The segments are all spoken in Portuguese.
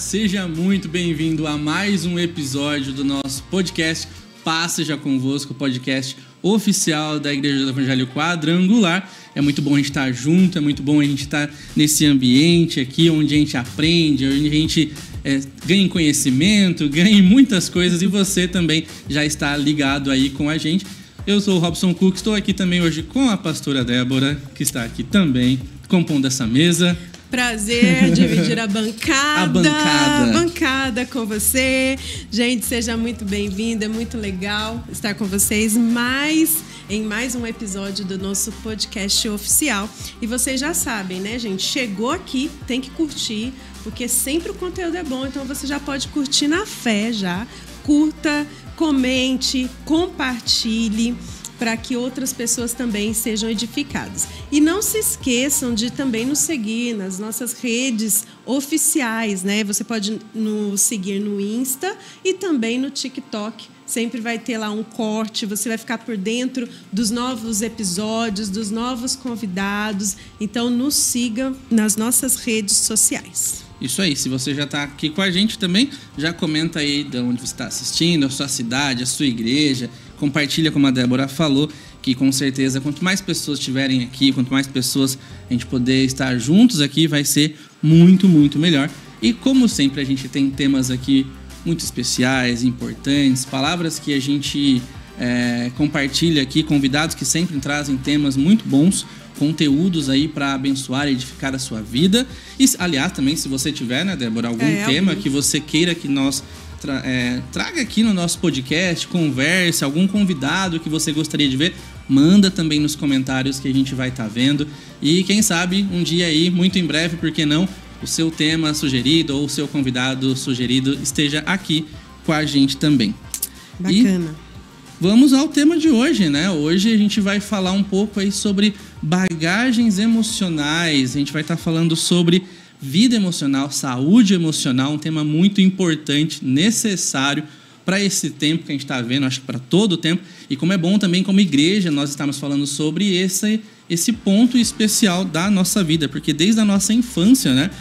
seja muito bem-vindo a mais um episódio do nosso podcast Paz Seja Convosco, podcast oficial da Igreja do Evangelho Quadrangular. É muito bom a gente estar junto, é muito bom a gente estar nesse ambiente aqui onde a gente aprende, onde a gente ganha conhecimento, ganha muitas coisas e você também já está ligado aí com a gente. Eu sou o Robson Cook, estou aqui também hoje com a pastora Débora, que está aqui também compondo essa mesa. Prazer dividir a bancada. A bancada com você. Gente, seja muito bem-vinda, é muito legal estar com vocês em mais um episódio do nosso podcast oficial. E vocês já sabem, né, gente? Chegou aqui, tem que curtir, porque sempre o conteúdo é bom, então você já pode curtir na fé já. Curta, comente, compartilhe, para que outras pessoas também sejam edificadas. E não se esqueçam de também nos seguir nas nossas redes oficiais, né? Você pode nos seguir no Insta e também no TikTok. Sempre vai ter lá um corte, você vai ficar por dentro dos novos episódios, dos novos convidados. Então, nos siga nas nossas redes sociais. Isso aí, se você já está aqui com a gente também, já comenta aí de onde você está assistindo, a sua cidade, a sua igreja, compartilha como a Débora falou, que com certeza quanto mais pessoas estiverem aqui, quanto mais pessoas a gente poder estar juntos aqui, vai ser muito, muito melhor. E como sempre a gente tem temas aqui muito especiais, importantes, palavras que a gente compartilha aqui, convidados que sempre trazem temas muito bons, conteúdos aí para abençoar e edificar a sua vida. E, aliás, também, se você tiver, né, Débora, algum tema que você queira que nós traga aqui no nosso podcast, converse, algum convidado que você gostaria de ver, manda também nos comentários que a gente vai estar vendo. E quem sabe, um dia aí, muito em breve, por que não, o seu tema sugerido ou o seu convidado sugerido esteja aqui com a gente também. Bacana. Vamos ao tema de hoje, né? Hoje a gente vai falar um pouco aí sobre bagagens emocionais. A gente vai estar falando sobre vida emocional, saúde emocional, um tema muito importante, necessário para esse tempo que a gente está vendo, acho que para todo o tempo. E como é bom também, como igreja, nós estamos falando sobre esse ponto especial da nossa vida, porque desde a nossa infância, né,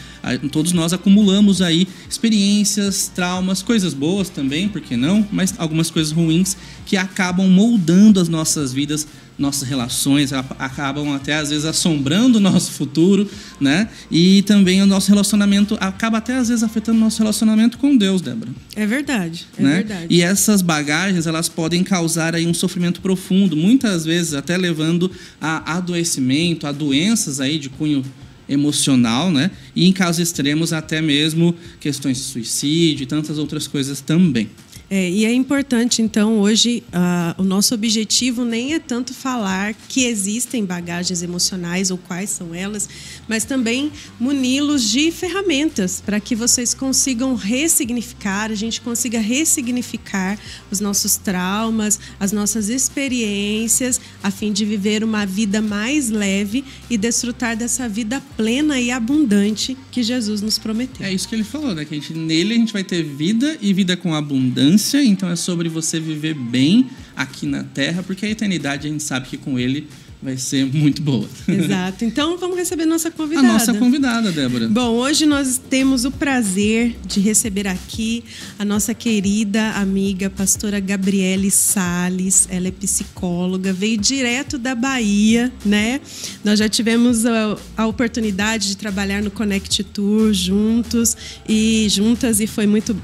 todos nós acumulamos aí experiências, traumas, coisas boas também, por que não? Mas algumas coisas ruins que acabam moldando as nossas vidas, nossas relações, acabam até às vezes assombrando o nosso futuro, né? E também o nosso relacionamento, acaba até às vezes afetando o nosso relacionamento com Deus, Débora. É verdade, né? verdade. E essas bagagens, elas podem causar aí um sofrimento profundo, muitas vezes até levando a adoecimento, a doenças aí de cunho emocional, né? E em casos extremos até mesmo questões de suicídio e tantas outras coisas também. E é importante, então, hoje, o nosso objetivo nem é tanto falar que existem bagagens emocionais ou quais são elas, mas também muni-los de ferramentas para que vocês consigam ressignificar, a gente consiga ressignificar os nossos traumas, as nossas experiências, a fim de viver uma vida mais leve e desfrutar dessa vida plena e abundante que Jesus nos prometeu. É isso que ele falou, né? Que nele a gente vai ter vida e vida com abundância. Então é sobre você viver bem aqui na Terra, porque a eternidade a gente sabe que com ele vai ser muito boa. Exato. Então vamos receber nossa convidada. A nossa convidada, Débora. Bom, hoje nós temos o prazer de receber aqui a nossa querida amiga pastora Gabriele Salles. Ela é psicóloga, veio direto da Bahia, né? Nós já tivemos a oportunidade de trabalhar no Connect Tour juntas e foi muito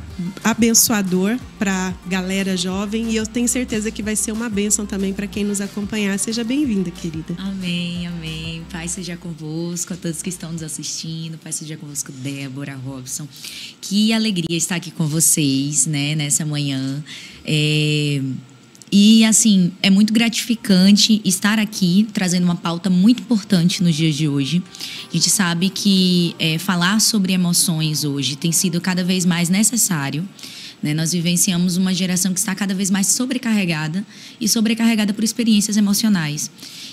abençoador para a galera jovem e eu tenho certeza que vai ser uma bênção também para quem nos acompanhar. Seja bem-vinda, querida. Amém, amém. Pai seja convosco, a todos que estão nos assistindo. Pai seja convosco, Débora, Robson. Que alegria estar aqui com vocês, né, nessa manhã. E, assim, é muito gratificante estar aqui trazendo uma pauta muito importante nos dias de hoje. A gente sabe que falar sobre emoções hoje tem sido cada vez mais necessário, né? Nós vivenciamos uma geração que está cada vez mais sobrecarregada e sobrecarregada por experiências emocionais.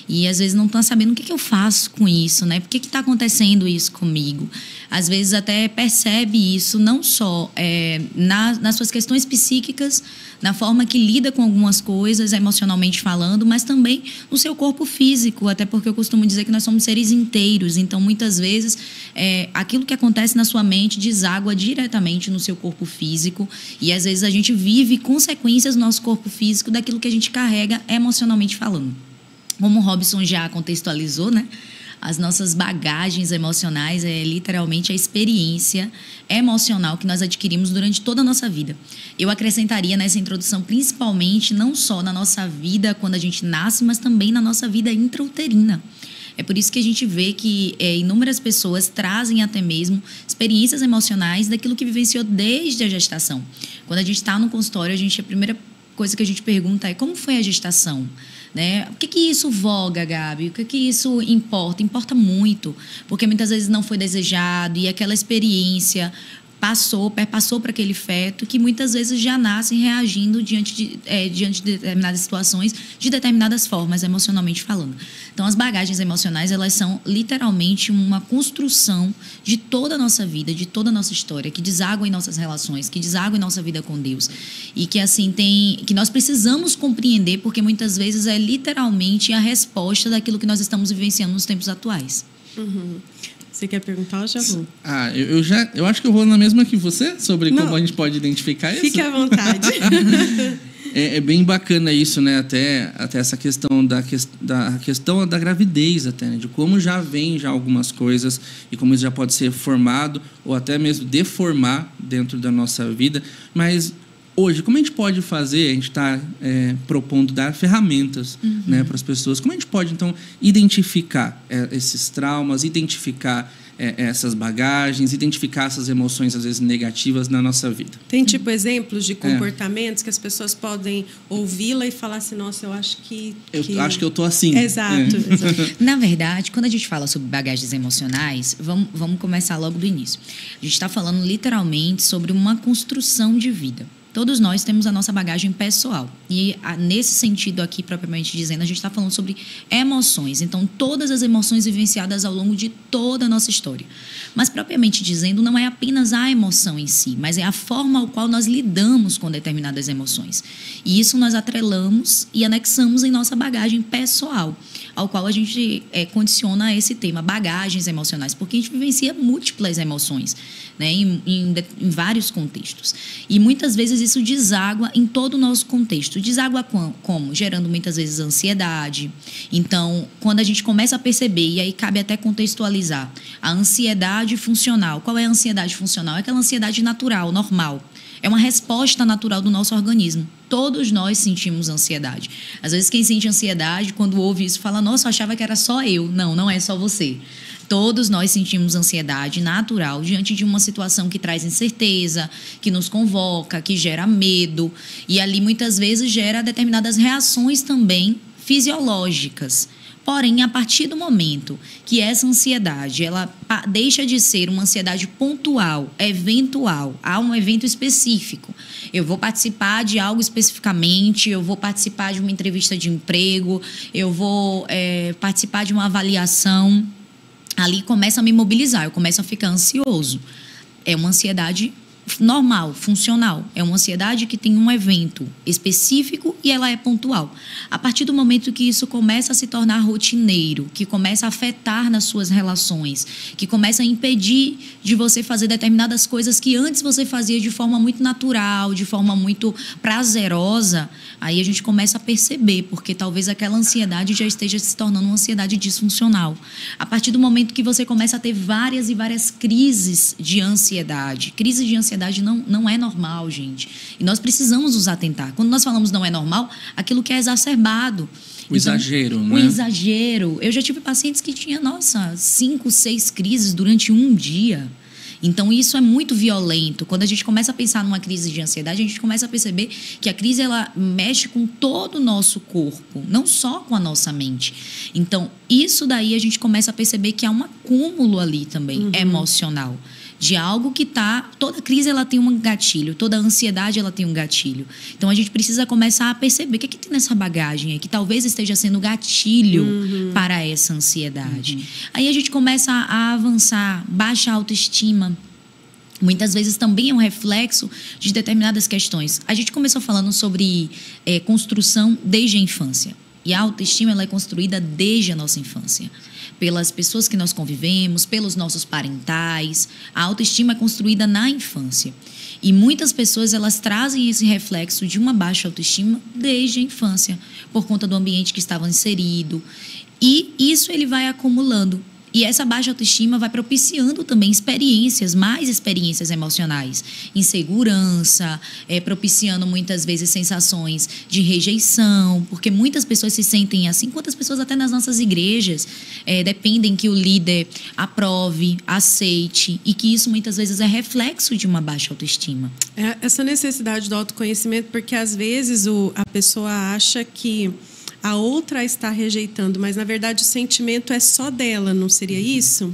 E às vezes não estão sabendo o que eu faço com isso, né? Por que está acontecendo isso comigo? Às vezes até percebe isso não só nas suas questões psíquicas, na forma que lida com algumas coisas, emocionalmente falando, mas também no seu corpo físico, até porque eu costumo dizer que nós somos seres inteiros. Então, muitas vezes, aquilo que acontece na sua mente deságua diretamente no seu corpo físico, e às vezes a gente vive consequências no nosso corpo físico daquilo que a gente carrega emocionalmente falando. Como o Robson já contextualizou, né? As nossas bagagens emocionais é literalmente a experiência emocional que nós adquirimos durante toda a nossa vida. Eu acrescentaria nessa introdução, principalmente, não só na nossa vida quando a gente nasce, mas também na nossa vida intrauterina. É por isso que a gente vê que inúmeras pessoas trazem até mesmo experiências emocionais daquilo que vivenciou desde a gestação. Quando a gente está no consultório, a primeira coisa que a gente pergunta é como foi a gestação? Né? O que isso voga, Gabi? O que isso importa? Importa muito, porque muitas vezes não foi desejado e aquela experiência perpassou para aquele feto que muitas vezes já nascem reagindo diante de determinadas situações, de determinadas formas, emocionalmente falando. Então, as bagagens emocionais, elas são literalmente uma construção de toda a nossa vida, de toda a nossa história, que deságua em nossas relações, que deságua em nossa vida com Deus. E que, assim, que nós precisamos compreender, porque muitas vezes é literalmente a resposta daquilo que nós estamos vivenciando nos tempos atuais. Uhum. Você quer perguntar ou já vou? Eu acho que eu vou na mesma que você, sobre como a gente pode identificar isso. Fique à vontade. É bem bacana isso, né? Até essa questão da gravidez, até, né? De como já vem algumas coisas e como isso já pode ser formado ou até mesmo deformar dentro da nossa vida. Mas hoje, como a gente pode fazer? A gente está propondo dar ferramentas, né, para as pessoas. Como a gente pode, então, identificar esses traumas, identificar essas bagagens, identificar essas emoções, às vezes, negativas na nossa vida? Tem, exemplos de comportamentos que as pessoas podem ouvi-la e falar assim, nossa, eu acho que... Eu acho que eu tô assim. Exato. Na verdade, quando a gente fala sobre bagagens emocionais, vamos começar logo do início. A gente está falando, literalmente, sobre uma construção de vida. Todos nós temos a nossa bagagem pessoal. E nesse sentido aqui, propriamente dizendo, a gente está falando sobre emoções. Então, todas as emoções vivenciadas ao longo de toda a nossa história. Mas, propriamente dizendo, não é apenas a emoção em si, mas é a forma ao qual nós lidamos com determinadas emoções. E isso nós atrelamos e anexamos em nossa bagagem pessoal, ao qual a gente condiciona esse tema, bagagens emocionais, porque a gente vivencia múltiplas emoções, né, em vários contextos. E muitas vezes isso deságua em todo o nosso contexto. Deságua como? Gerando muitas vezes ansiedade. Então, quando a gente começa a perceber, e aí cabe até contextualizar, a ansiedade funcional. Qual é a ansiedade funcional? É aquela ansiedade natural, normal. É uma resposta natural do nosso organismo. Todos nós sentimos ansiedade. Às vezes quem sente ansiedade, quando ouve isso, fala, nossa, eu achava que era só eu. Não, não é só você. Todos nós sentimos ansiedade natural diante de uma situação que traz incerteza, que nos convoca, que gera medo. E ali, muitas vezes, gera determinadas reações também fisiológicas. Porém, a partir do momento que essa ansiedade ela deixa de ser uma ansiedade pontual, eventual, há um evento específico. Eu vou participar de algo especificamente, eu vou participar de uma entrevista de emprego, eu vou participar de uma avaliação. Ali começa a me mobilizar, eu começo a ficar ansioso. É uma ansiedade normal, funcional. É uma ansiedade que tem um evento específico e ela é pontual. A partir do momento que isso começa a se tornar rotineiro, que começa a afetar nas suas relações, que começa a impedir de você fazer determinadas coisas que antes você fazia de forma muito natural, de forma muito prazerosa, aí a gente começa a perceber, porque talvez aquela ansiedade já esteja se tornando uma ansiedade disfuncional. A partir do momento que você começa a ter várias e várias crises de ansiedade. Crise de ansiedade não é normal, gente. E nós precisamos nos atentar. Quando nós falamos não é normal, aquilo que é exacerbado. O exagero, né? O exagero. Eu já tive pacientes que tinham, 5, 6 crises durante um dia. Então, isso é muito violento. Quando a gente começa a pensar numa crise de ansiedade, a gente começa a perceber que a crise ela mexe com todo o nosso corpo, não só com a nossa mente. Então, isso daí a gente começa a perceber que há um acúmulo ali também, emocional. de algo que tá... Toda crise, ela tem um gatilho. Toda ansiedade, ela tem um gatilho. Então, a gente precisa começar a perceber o que tem nessa bagagem aí, que talvez esteja sendo gatilho para essa ansiedade. Aí a gente começa a avançar, baixa autoestima. Muitas vezes também é um reflexo de determinadas questões. A gente começou falando sobre construção desde a infância. E a autoestima, ela é construída desde a nossa infância. Pelas pessoas que nós convivemos, pelos nossos parentais. A autoestima é construída na infância. E muitas pessoas, elas trazem esse reflexo de uma baixa autoestima desde a infância, por conta do ambiente que estavam inserido. E isso ele vai acumulando. E essa baixa autoestima vai propiciando também mais experiências emocionais. Insegurança, propiciando muitas vezes sensações de rejeição, porque muitas pessoas se sentem assim. Quantas pessoas até nas nossas igrejas dependem que o líder aprove, aceite, e que isso muitas vezes é reflexo de uma baixa autoestima. Essa necessidade do autoconhecimento, porque às vezes a pessoa acha que a outra está rejeitando, mas na verdade o sentimento é só dela, não seria isso?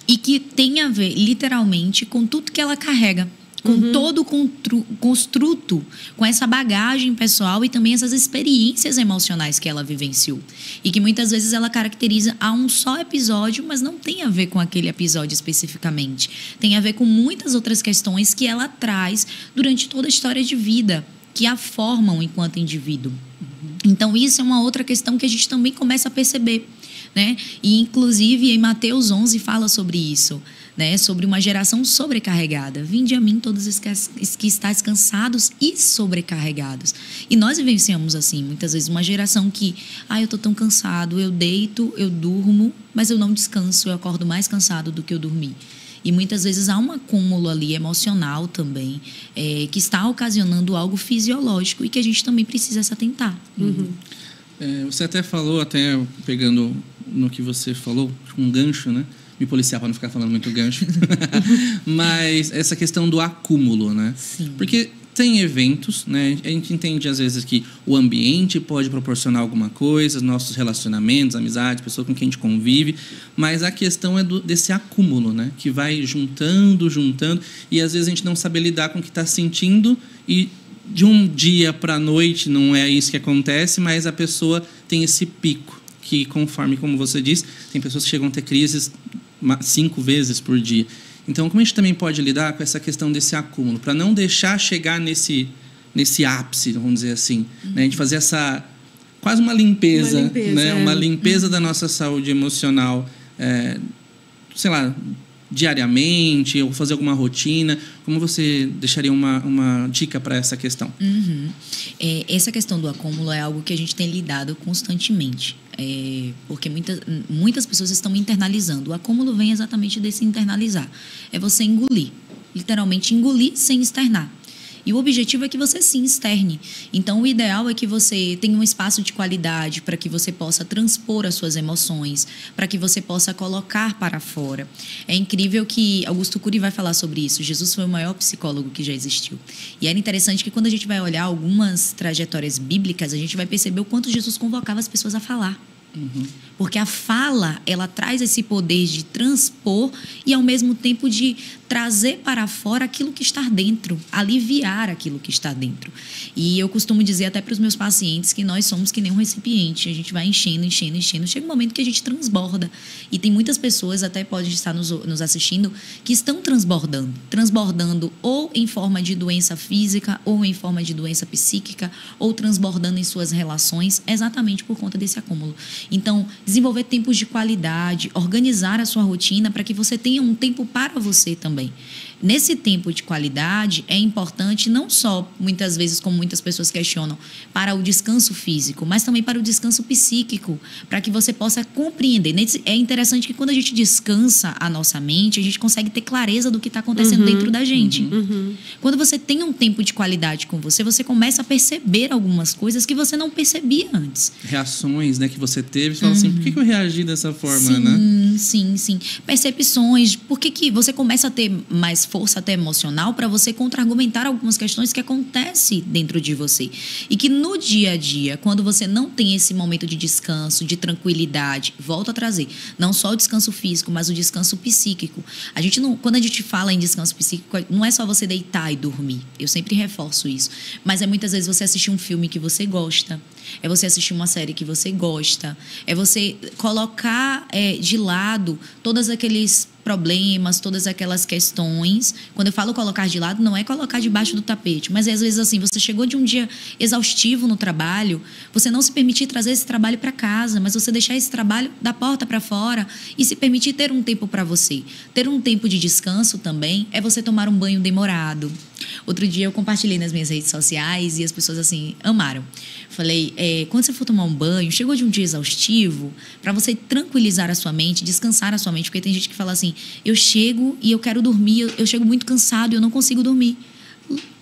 E que tem a ver literalmente com tudo que ela carrega, com todo o construto, com essa bagagem pessoal e também essas experiências emocionais que ela vivenciou. E que muitas vezes ela caracteriza a um só episódio, mas não tem a ver com aquele episódio especificamente. Tem a ver com muitas outras questões que ela traz durante toda a história de vida, que a formam enquanto indivíduo. Então, isso é uma outra questão que a gente também começa a perceber, né? E, inclusive, em Mateus 11 fala sobre isso, né? Sobre uma geração sobrecarregada. Vinde a mim todos os que estáis cansados e sobrecarregados. E nós vivenciamos assim, muitas vezes, uma geração que... eu estou tão cansado, eu deito, eu durmo, mas eu não descanso, eu acordo mais cansado do que eu dormi. E muitas vezes há um acúmulo ali emocional também, que está ocasionando algo fisiológico e que a gente também precisa se atentar. Você até falou, até pegando no que você falou, um gancho, né? Me policiar para não ficar falando muito gancho. Mas essa questão do acúmulo, né? Sim. Porque tem eventos, né? A gente entende às vezes que o ambiente pode proporcionar alguma coisa, nossos relacionamentos, amizades, pessoas com quem a gente convive, mas a questão é desse acúmulo, né? Que vai juntando, e às vezes a gente não sabe lidar com o que está sentindo e de um dia para a noite não é isso que acontece, mas a pessoa tem esse pico que, conforme, como você disse, tem pessoas que chegam a ter crises 5 vezes por dia. Então, como a gente também pode lidar com essa questão desse acúmulo, para não deixar chegar nesse ápice, vamos dizer assim, né? A gente fazer quase uma limpeza, né? Uma limpeza da nossa saúde emocional, sei lá, diariamente, ou fazer alguma rotina. Como você deixaria uma dica para essa questão? Essa questão do acúmulo é algo que a gente tem lidado constantemente. Porque muitas pessoas estão internalizando. O acúmulo vem exatamente desse internalizar. É você engolir. Literalmente engolir sem externar. E o objetivo é que você sim externe. Então, o ideal é que você tenha um espaço de qualidade para que você possa transpor as suas emoções, para que você possa colocar para fora. É incrível que Augusto Cury vai falar sobre isso. Jesus foi o maior psicólogo que já existiu. E era interessante que quando a gente vai olhar algumas trajetórias bíblicas, a gente vai perceber o quanto Jesus convocava as pessoas a falar. Porque a fala, ela traz esse poder de transpor e, ao mesmo tempo, de trazer para fora aquilo que está dentro, aliviar aquilo que está dentro. E eu costumo dizer até para os meus pacientes que nós somos que nem um recipiente. A gente vai enchendo. Chega um momento que a gente transborda. E tem muitas pessoas, até podem estar nos assistindo, que estão transbordando. Transbordando ou em forma de doença física, ou em forma de doença psíquica, ou transbordando em suas relações, exatamente por conta desse acúmulo. Então, desenvolver tempos de qualidade, organizar a sua rotina para que você tenha um tempo para você também. Nesse tempo de qualidade, é importante não só, muitas vezes, como muitas pessoas questionam, para o descanso físico, mas também para o descanso psíquico, para que você possa compreender. É interessante que quando a gente descansa a nossa mente, a gente consegue ter clareza do que está acontecendo dentro da gente. Quando você tem um tempo de qualidade com você, você começa a perceber algumas coisas que você não percebia antes. Reações, né, que você teve, você fala assim, por que eu reagi dessa forma, Sim, né? Sim. Percepções. Por que você começa a ter mais força até emocional para você contra-argumentar algumas questões que acontecem dentro de você. E que no dia a dia, quando você não tem esse momento de descanso, de tranquilidade, volta a trazer não só o descanso físico, mas o descanso psíquico. Quando a gente fala em descanso psíquico, não é só você deitar e dormir. Eu sempre reforço isso. Mas é muitas vezes você assistir um filme que você gosta, é você assistir uma série que você gosta, é você colocar de lado todos aqueles problemas, todas aquelas questões. Quando eu falo colocar de lado, não é colocar debaixo do tapete, mas às vezes assim, você chegou de um dia exaustivo no trabalho, você não se permitir trazer esse trabalho para casa, mas você deixar esse trabalho da porta para fora e se permitir ter um tempo para você. Ter um tempo de descanso também é você tomar um banho demorado. Outro dia eu compartilhei nas minhas redes sociais e as pessoas assim amaram. Falei, quando você for tomar um banho, chegou de um dia exaustivo, para você tranquilizar a sua mente, descansar a sua mente, porque tem gente que fala assim, eu chego e eu quero dormir, eu chego muito cansado e eu não consigo dormir.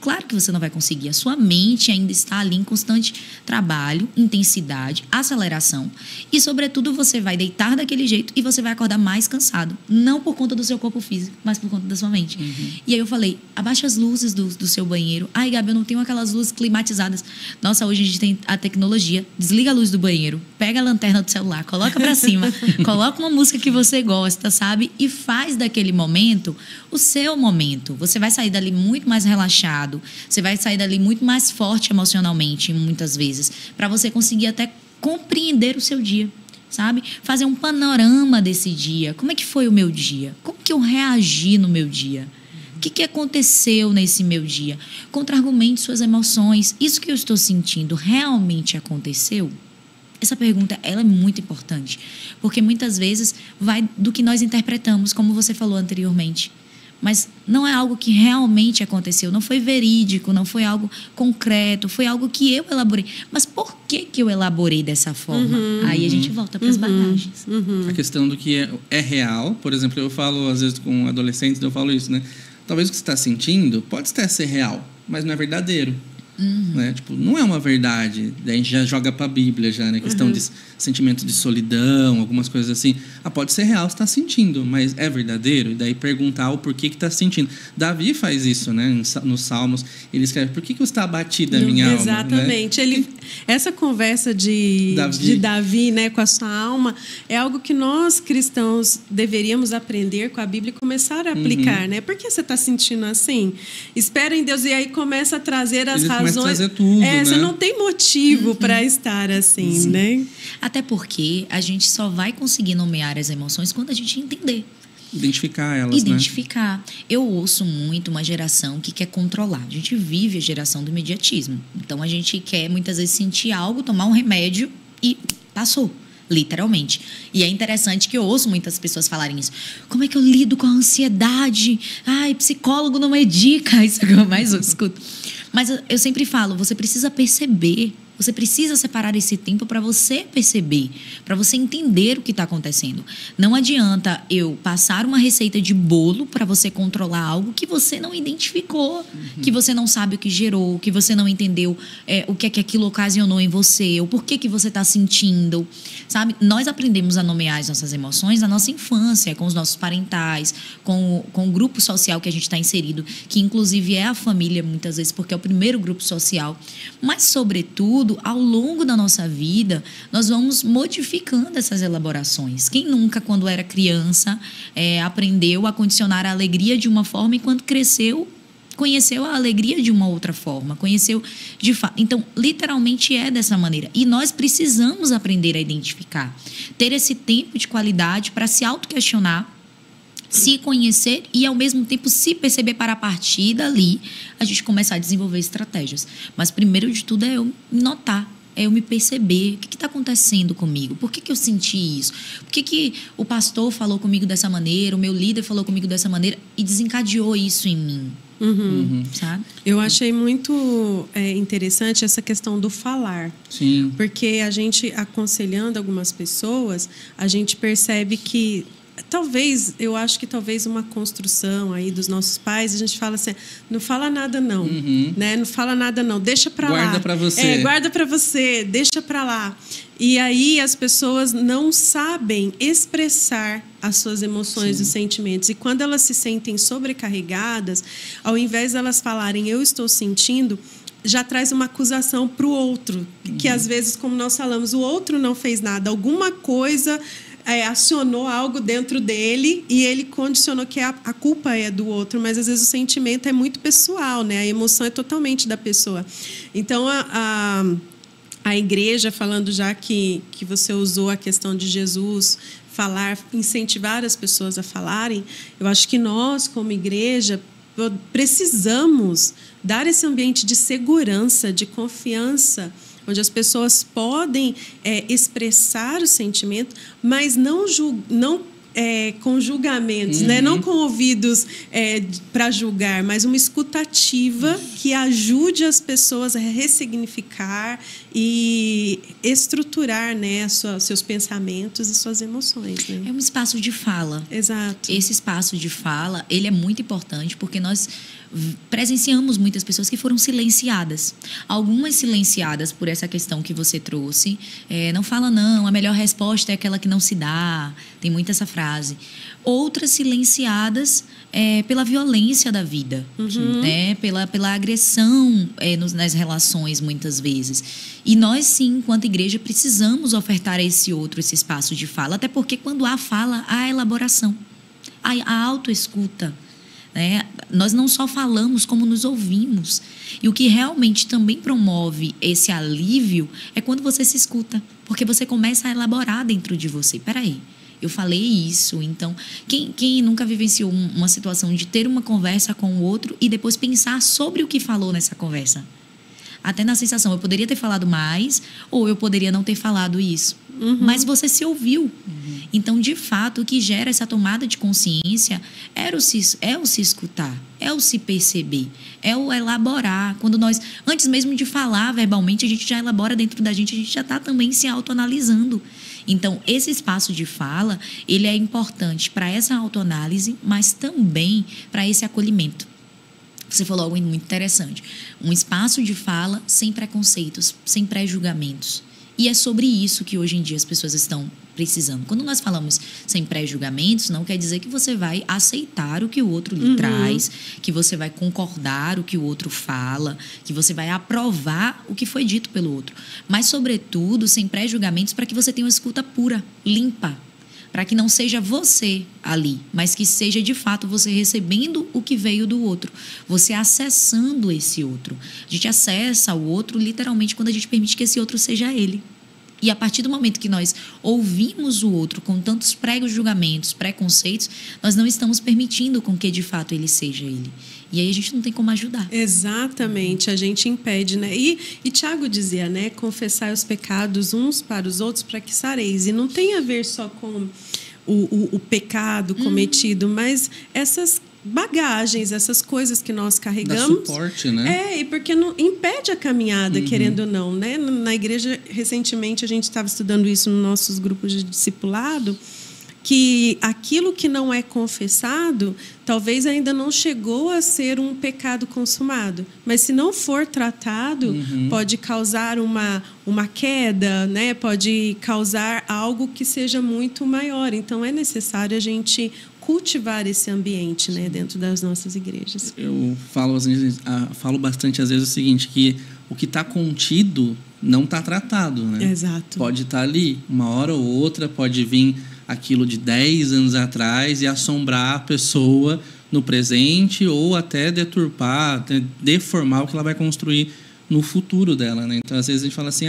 Claro que você não vai conseguir. A sua mente ainda está ali em constante trabalho, intensidade, aceleração. E, sobretudo, você vai deitar daquele jeito e você vai acordar mais cansado. Não por conta do seu corpo físico, mas por conta da sua mente. E aí eu falei, abaixa as luzes do seu banheiro. Ai, Gabi, eu não tenho aquelas luzes climatizadas. Nossa, hoje a gente tem a tecnologia. Desliga a luz do banheiro, pega a lanterna do celular, coloca pra cima, coloca uma música que você gosta, sabe? E faz daquele momento o seu momento. Você vai sair dali muito mais relaxado. Você vai sair dali muito mais forte emocionalmente, muitas vezes, para você conseguir até compreender o seu dia, sabe? Fazer um panorama desse dia. Como é que foi o meu dia? Como que eu reagi no meu dia? O que aconteceu nesse meu dia? Contra-argumente suas emoções. Isso que eu estou sentindo realmente aconteceu? Essa pergunta, ela é muito importante, porque muitas vezes vai do que nós interpretamos, como você falou anteriormente. Mas não é algo que realmente aconteceu, não foi verídico, não foi algo concreto, foi algo que eu elaborei. Mas por que eu elaborei dessa forma? Aí a gente volta para as bagagens. A questão do que é real, por exemplo, eu falo às vezes com adolescentes, eu falo isso, né? Talvez o que você está sentindo pode até ser real, mas não é verdadeiro. Né? Tipo, não é uma verdade. Daí a gente já joga para a Bíblia, já, né? Questão de sentimento de solidão, algumas coisas assim. Pode ser real, você está sentindo, mas é verdadeiro? E daí perguntar o porquê que está sentindo. Davi faz isso, né? Nos Salmos, ele escreve, por que você está abatido a minha alma? Exatamente. Né? Essa conversa de Davi, né, com a sua alma, é algo que nós, cristãos, deveríamos aprender com a Bíblia e começar a aplicar, né? Por que você está sentindo assim? Espera em Deus, e aí começa a trazer as razões. Começa a trazer tudo, né? Você não tem motivo para estar assim, né? Até porque a gente só vai conseguir nomear as emoções quando a gente entender. Identificar elas, Identificar. Né? Eu ouço muito uma geração que quer controlar. A gente vive a geração do imediatismo. Então, a gente quer, muitas vezes, sentir algo, tomar um remédio e passou. Literalmente. E é interessante que eu ouço muitas pessoas falarem isso. Como é que eu lido com a ansiedade? Ai, psicólogo não medica. Isso é o que eu mais escuto. Mas eu sempre falo, você precisa perceber. Você precisa separar esse tempo para você perceber, para você entender o que está acontecendo. Não adianta eu passar uma receita de bolo para você controlar algo que você não identificou, que você não sabe o que gerou, que você não entendeu o que é que aquilo ocasionou em você, o porquê que você está sentindo, sabe? Nós aprendemos a nomear as nossas emoções na nossa infância, com os nossos parentais, com o grupo social que a gente está inserido, que inclusive é a família muitas vezes, porque é o primeiro grupo social. Mas, sobretudo, ao longo da nossa vida, nós vamos modificando essas elaborações. Quem nunca, quando era criança, aprendeu a condicionar a alegria de uma forma e quando cresceu, conheceu a alegria de uma outra forma, conheceu de fato. Então, literalmente é dessa maneira. E nós precisamos aprender a identificar, ter esse tempo de qualidade para se autoquestionar, se conhecer e, ao mesmo tempo, se perceber para a partir dali a gente começar a desenvolver estratégias. Mas, primeiro de tudo, é eu notar, é eu me perceber. O que está acontecendo comigo? Por que eu senti isso? Por que o pastor falou comigo dessa maneira, o meu líder falou comigo dessa maneira e desencadeou isso em mim? Sabe? Eu achei muito interessante essa questão do falar. Sim. Porque a gente, aconselhando algumas pessoas, a gente percebe que eu acho que talvez uma construção aí dos nossos pais, a gente fala assim, não fala nada não, né? Não fala nada não, deixa pra lá. Guarda pra você. Guarda pra você, deixa pra lá. E aí as pessoas não sabem expressar as suas emoções e sentimentos. E quando elas se sentem sobrecarregadas, ao invés de elas falarem, eu estou sentindo, já traz uma acusação para o outro. Que às vezes, como nós falamos, o outro não fez nada. Alguma coisa acionou algo dentro dele e ele condicionou que a culpa é do outro. Mas às vezes o sentimento é muito pessoal, né? A emoção é totalmente da pessoa. Então, a igreja, falando já que você usou a questão de Jesus falar, incentivar as pessoas a falarem, eu acho que nós, como igreja, precisamos dar esse ambiente de segurança, de confiança, onde as pessoas podem expressar o sentimento, mas não com julgamentos, né? Não com ouvidos para julgar, mas uma escutativa que ajude as pessoas a ressignificar e estruturar, né, seus pensamentos e suas emoções. Né? É um espaço de fala. Exato. Esse espaço de fala, ele é muito importante porque nós presenciamos muitas pessoas que foram silenciadas. Algumas silenciadas por essa questão que você trouxe. Não fala não, a melhor resposta é aquela que não se dá. Tem muito essa frase. Outras silenciadas pela violência da vida, né? pela agressão nas relações, muitas vezes. E nós, sim, enquanto igreja, precisamos ofertar a esse outro esse espaço de fala, até porque quando há fala, há elaboração, há autoescuta. Né? Nós não só falamos, como nos ouvimos. E o que realmente também promove esse alívio é quando você se escuta, porque você começa a elaborar dentro de você. Peraí, eu falei isso. Então, quem nunca vivenciou uma situação de ter uma conversa com o outro e depois pensar sobre o que falou nessa conversa? Até na sensação, eu poderia ter falado mais ou eu poderia não ter falado isso. Mas você se ouviu. Então, de fato, o que gera essa tomada de consciência é o se escutar, é o se perceber, é o elaborar. Quando nós, antes mesmo de falar verbalmente, a gente já elabora dentro da gente, a gente já está também se autoanalisando. Então, esse espaço de fala, ele é importante para essa autoanálise, mas também para esse acolhimento. Você falou algo muito interessante. Um espaço de fala sem preconceitos, sem pré-julgamentos. E é sobre isso que hoje em dia as pessoas estão precisando. Quando nós falamos sem pré-julgamentos, não quer dizer que você vai aceitar o que o outro lhe traz, que você vai concordar o que o outro fala, que você vai aprovar o que foi dito pelo outro. Mas, sobretudo, sem pré-julgamentos, para que você tenha uma escuta pura, limpa. Para que não seja você ali, mas que seja, de fato, você recebendo o que veio do outro. Você acessando esse outro. A gente acessa o outro, literalmente, quando a gente permite que esse outro seja ele. E a partir do momento que nós ouvimos o outro com tantos pré-julgamentos, preconceitos, nós não estamos permitindo com que, de fato, ele seja ele. E aí a gente não tem como ajudar. Exatamente, a gente impede, né? E Tiago dizia, né? Confessai os pecados uns para os outros para que sareis. E não tem a ver só com o pecado cometido, mas essas bagagens, essas coisas que nós carregamos. Dá suporte, né? E porque não impede a caminhada, querendo ou não, né? Na igreja, recentemente, a gente estava estudando isso nos nossos grupos de discipulado, que aquilo que não é confessado, talvez ainda não chegou a ser um pecado consumado. Mas se não for tratado, pode causar uma queda, né? Pode causar algo que seja muito maior. Então, é necessário a gente cultivar esse ambiente, né, dentro das nossas igrejas. Eu falo bastante às vezes o seguinte, que o que está contido não está tratado, né? Exato. Pode estar ali, uma hora ou outra, pode vir aquilo de 10 anos atrás e assombrar a pessoa no presente ou até deturpar, até deformar o que ela vai construir no futuro dela, né? Então, às vezes a gente fala assim,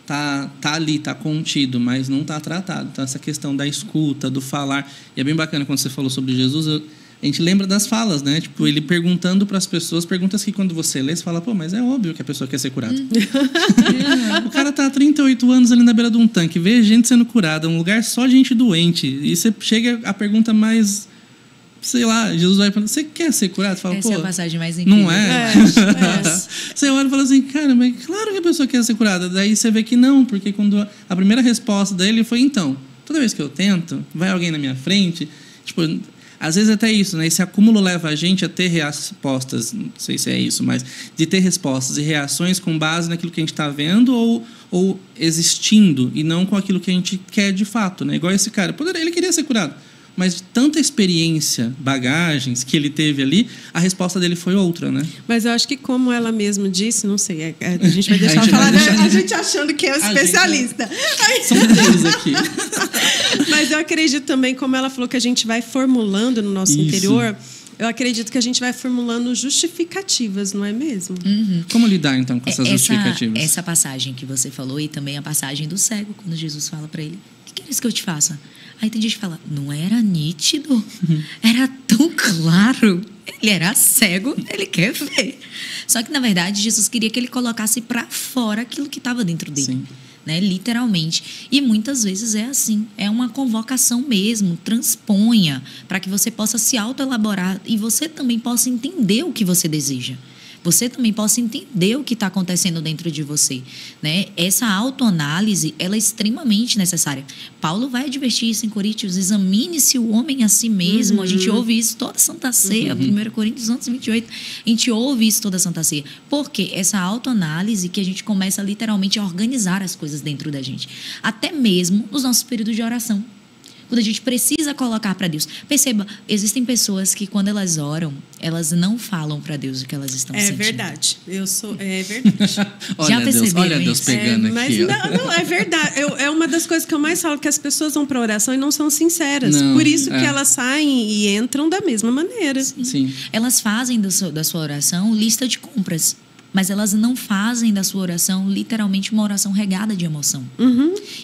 tá ali, tá contido, mas não tá tratado. Então, essa questão da escuta, do falar. E é bem bacana quando você falou sobre Jesus, a gente lembra das falas, né? Tipo, ele perguntando para as pessoas, perguntas que quando você lê, você fala, pô, mas é óbvio que a pessoa quer ser curada. O cara tá há 38 anos ali na beira de um tanque, vê gente sendo curada, um lugar só gente doente. E você chega a pergunta mais... Sei lá, Jesus vai falando, você quer ser curado? Você fala, essa é a passagem mais incrível. Não é? Você olha e fala assim, cara, mas claro que a pessoa quer ser curada. Daí você vê que não, porque quando a primeira resposta dele foi, então, Toda vez que eu tento, vai alguém na minha frente. Tipo, às vezes até isso, né? Esse acúmulo leva a gente a ter respostas, não sei se é isso, mas de ter respostas e reações com base naquilo que a gente está vendo ou existindo, e não com aquilo que a gente quer de fato, né? Igual esse cara. Ele queria ser curado, mas de tanta experiência, bagagens que ele teve ali, a resposta dele foi outra, né? Mas eu acho que, como ela mesma disse, não sei, a gente vai deixar falar, a gente achando que é o especialista. São três aqui. Mas eu acredito também, como ela falou, que a gente vai formulando no nosso interior, eu acredito que a gente vai formulando justificativas, não é mesmo? Uhum. Como lidar, então, com essas justificativas? Essa passagem que você falou, e também a passagem do cego, quando Jesus fala para ele, o que queres que eu te faça? Aí tem gente que fala, não era nítido? Era tão claro. Ele era cego, ele quer ver. Só que, na verdade, Jesus queria que ele colocasse para fora aquilo que estava dentro dele. Sim. Né? Literalmente. E muitas vezes é assim. É uma convocação mesmo. Transponha para que você possa se autoelaborar e você também possa entender o que você deseja. Você também possa entender o que está acontecendo dentro de você, né? Essa autoanálise, ela é extremamente necessária. Paulo vai advertir isso em Coríntios, examine-se o homem a si mesmo. A gente ouve isso toda Santa Ceia, 1 Coríntios 11:28, a gente ouve isso toda Santa Ceia. Porque essa autoanálise que a gente começa literalmente a organizar as coisas dentro da gente. Até mesmo nos nossos períodos de oração. Quando a gente precisa colocar para Deus. Perceba, existem pessoas que quando elas oram, elas não falam para Deus o que elas estão sentindo. É verdade. É verdade. Já perceberam olha Deus pegando aqui. Mas não, é verdade. É uma das coisas que eu mais falo, que as pessoas vão para oração e não são sinceras. Não, por isso que elas saem e entram da mesma maneira. Sim. Elas fazem da sua oração lista de compras. Mas elas não fazem da sua oração literalmente uma oração regada de emoção.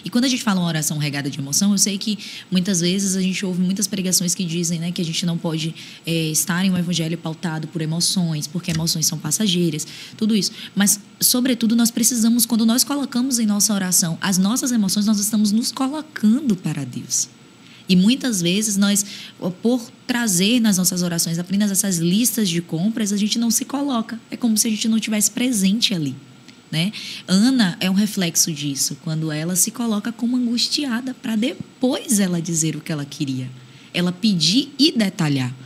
E quando a gente fala uma oração regada de emoção, eu sei que muitas vezes a gente ouve muitas pregações que dizem, né, que a gente não pode estar em um evangelho pautado por emoções, porque emoções são passageiras, tudo isso. Mas, sobretudo, nós precisamos, quando nós colocamos em nossa oração as nossas emoções, nós estamos nos colocando para Deus. E muitas vezes nós, por trazer nas nossas orações apenas essas listas de compras, a gente não se coloca. É como se a gente não tivesse presente ali, né? Ana é um reflexo disso, quando ela se coloca como angustiada para depois ela dizer o que ela queria. Ela pedir e detalhar.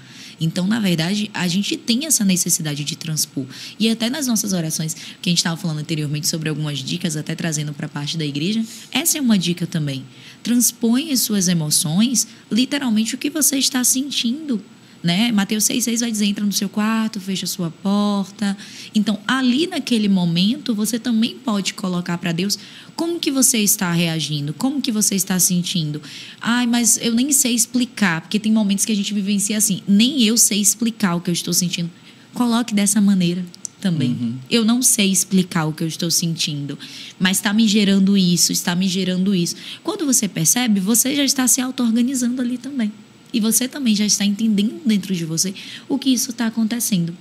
Então, na verdade, a gente tem essa necessidade de transpor. E até nas nossas orações, que a gente estava falando anteriormente sobre algumas dicas, até trazendo para a parte da igreja, essa é uma dica também. Transpõe as suas emoções, literalmente o que você está sentindo. Né? Mateus 6,6 vai dizer, entra no seu quarto, fecha a sua porta. Então, ali naquele momento, você também pode colocar para Deus como que você está reagindo, como que você está sentindo. Ai, mas eu nem sei explicar, porque tem momentos que a gente vivencia assim, nem eu sei explicar o que eu estou sentindo. Coloque dessa maneira também. Eu não sei explicar o que eu estou sentindo, mas está me gerando isso, está me gerando isso. Quando você percebe, você já está se auto-organizando ali também. E você também já está entendendo dentro de você o que isso está acontecendo.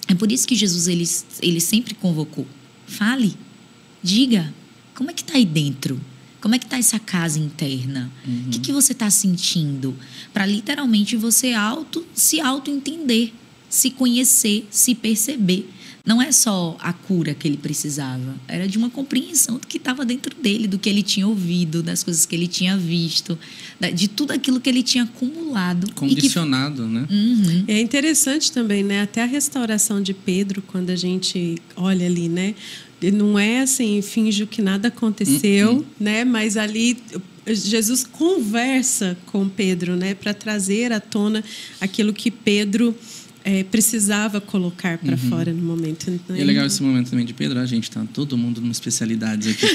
É por isso que Jesus ele sempre convocou. Fale, diga, como é que está aí dentro? Como é que está essa casa interna? O que você está sentindo? Para literalmente você se auto-entender, se conhecer, se perceber. Não é só a cura que ele precisava, era de uma compreensão do que estava dentro dele, do que ele tinha ouvido, das coisas que ele tinha visto, de tudo aquilo que ele tinha acumulado. Condicionado, né? É interessante também, né? Até a restauração de Pedro, quando a gente olha ali, né? Não é assim, finjo que nada aconteceu, né? Mas ali Jesus conversa com Pedro, né? Para trazer à tona aquilo que Pedro precisava colocar para fora no momento. E é legal esse momento também de Pedro. A gente tá todo mundo numa especialidade aqui.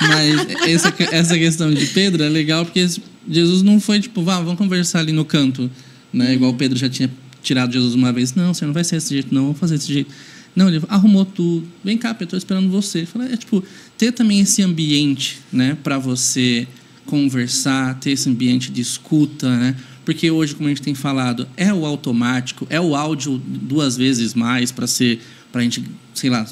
Mas essa questão de Pedro é legal porque Jesus não foi tipo, vamos conversar ali no canto, né? Igual Pedro já tinha tirado Jesus uma vez. Não, você não vai ser desse jeito, não, vamos fazer desse jeito. Não, ele arrumou tudo. Vem cá, Pedro, tô esperando você. Ter também esse ambiente, né, para você conversar, ter esse ambiente de escuta, né? Porque hoje, como a gente tem falado, é o automático, é o áudio 2 vezes mais para a gente, sei lá,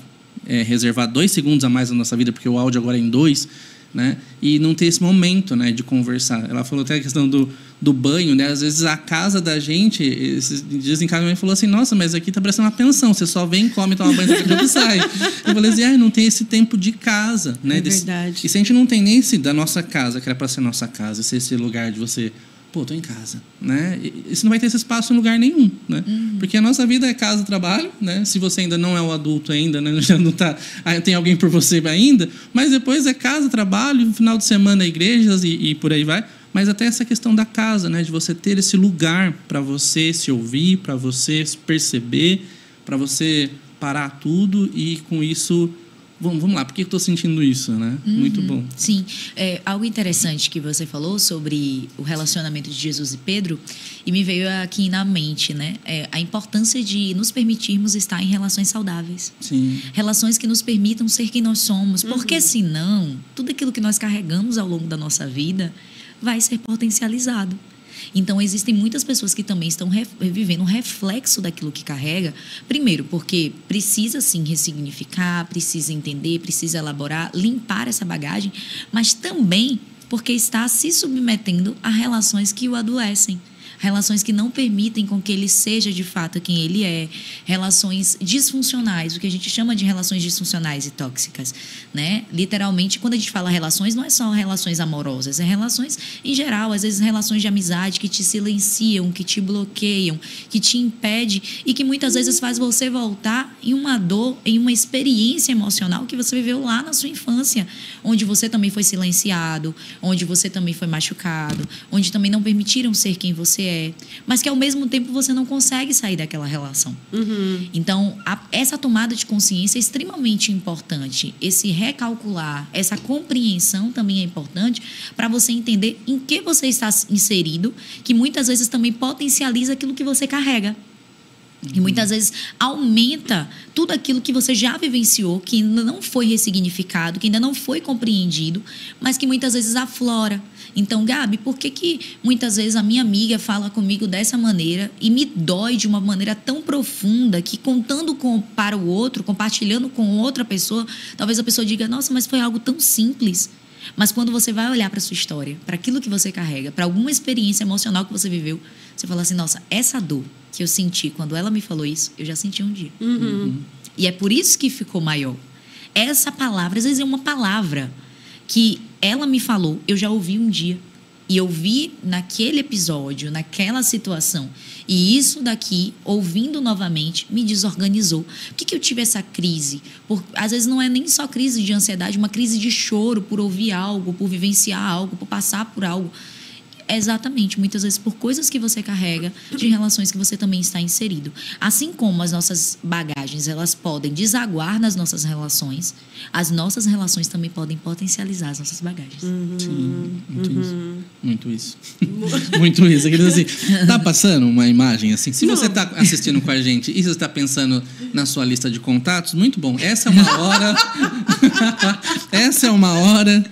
reservar 2 segundos a mais na nossa vida, porque o áudio agora é em 2, né? E não ter esse momento, né, de conversar. Ela falou até a questão do do banho, né? Às vezes a casa da gente, esses dias em casa, minha mãe falou assim, nossa, mas aqui tá parecendo uma pensão, você só vem, come, toma banho, e sai. Eu falei assim, não tem esse tempo de casa, né? É verdade. E se a gente não tem nem esse da nossa casa, que era para ser nossa casa, esse lugar de você, pô, tô em casa, né? E você não vai ter esse espaço em lugar nenhum, né? Porque a nossa vida é casa, trabalho, né? Se você ainda não é o adulto ainda, né? Já não tá, tem alguém por você ainda, mas depois é casa, trabalho, final de semana igrejas e por aí vai. Mas até essa questão da casa, né? De você ter esse lugar para você se ouvir, para você se perceber, para você parar tudo e com isso... Vamos lá, por que eu estou sentindo isso, né? Muito bom. Sim, algo interessante que você falou sobre o relacionamento de Jesus e Pedro, e me veio aqui na mente, né? A importância de nos permitirmos estar em relações saudáveis. Sim. Relações que nos permitam ser quem nós somos, porque senão, tudo aquilo que nós carregamos ao longo da nossa vida vai ser potencializado. Então, existem muitas pessoas que também estão vivendo um reflexo daquilo que carrega. Primeiro, porque precisa, sim, ressignificar, precisa entender, precisa elaborar, limpar essa bagagem, mas também porque está se submetendo a relações que o adoecem. Relações que não permitem com que ele seja de fato quem ele é, relações disfuncionais, o que a gente chama de relações disfuncionais e tóxicas, né? Literalmente, quando a gente fala relações, não é só relações amorosas, é relações em geral, às vezes relações de amizade que te silenciam, que te bloqueiam, que te impede e que muitas vezes faz você voltar em uma dor, em uma experiência emocional que você viveu lá na sua infância, onde você também foi silenciado, onde você também foi machucado, onde também não permitiram ser quem você é, mas que ao mesmo tempo você não consegue sair daquela relação. Então, essa tomada de consciência é extremamente importante. Esse recalcular, essa compreensão também é importante para você entender em que você está inserido, que muitas vezes também potencializa aquilo que você carrega. E muitas vezes aumenta tudo aquilo que você já vivenciou, que ainda não foi ressignificado, que ainda não foi compreendido, mas que muitas vezes aflora. Então, Gabi, por que muitas vezes a minha amiga fala comigo dessa maneira e me dói de uma maneira tão profunda que contando para o outro, compartilhando com outra pessoa, talvez a pessoa diga, nossa, mas foi algo tão simples. Mas quando você vai olhar para a sua história, para aquilo que você carrega, para alguma experiência emocional que você viveu, você fala assim, nossa, essa dor que eu senti quando ela me falou isso, eu já senti um dia. E é por isso que ficou maior. Essa palavra, às vezes é uma palavra que ela me falou, eu já ouvi um dia. E eu vi naquele episódio, naquela situação. E isso daqui, ouvindo novamente, me desorganizou. Por que eu tive essa crise? Às vezes não é nem só crise de ansiedade, uma crise de choro por ouvir algo, por vivenciar algo, por passar por algo. Exatamente, muitas vezes por coisas que você carrega, de relações que você também está inserido. Assim como as nossas bagagens, elas podem desaguar nas nossas relações, as nossas relações também podem potencializar as nossas bagagens. Sim, muito isso. Muito isso. Quer dizer assim, tá passando uma imagem assim? Se você tá assistindo com a gente e você está pensando na sua lista de contatos, muito bom. Essa é uma hora. Essa é uma hora.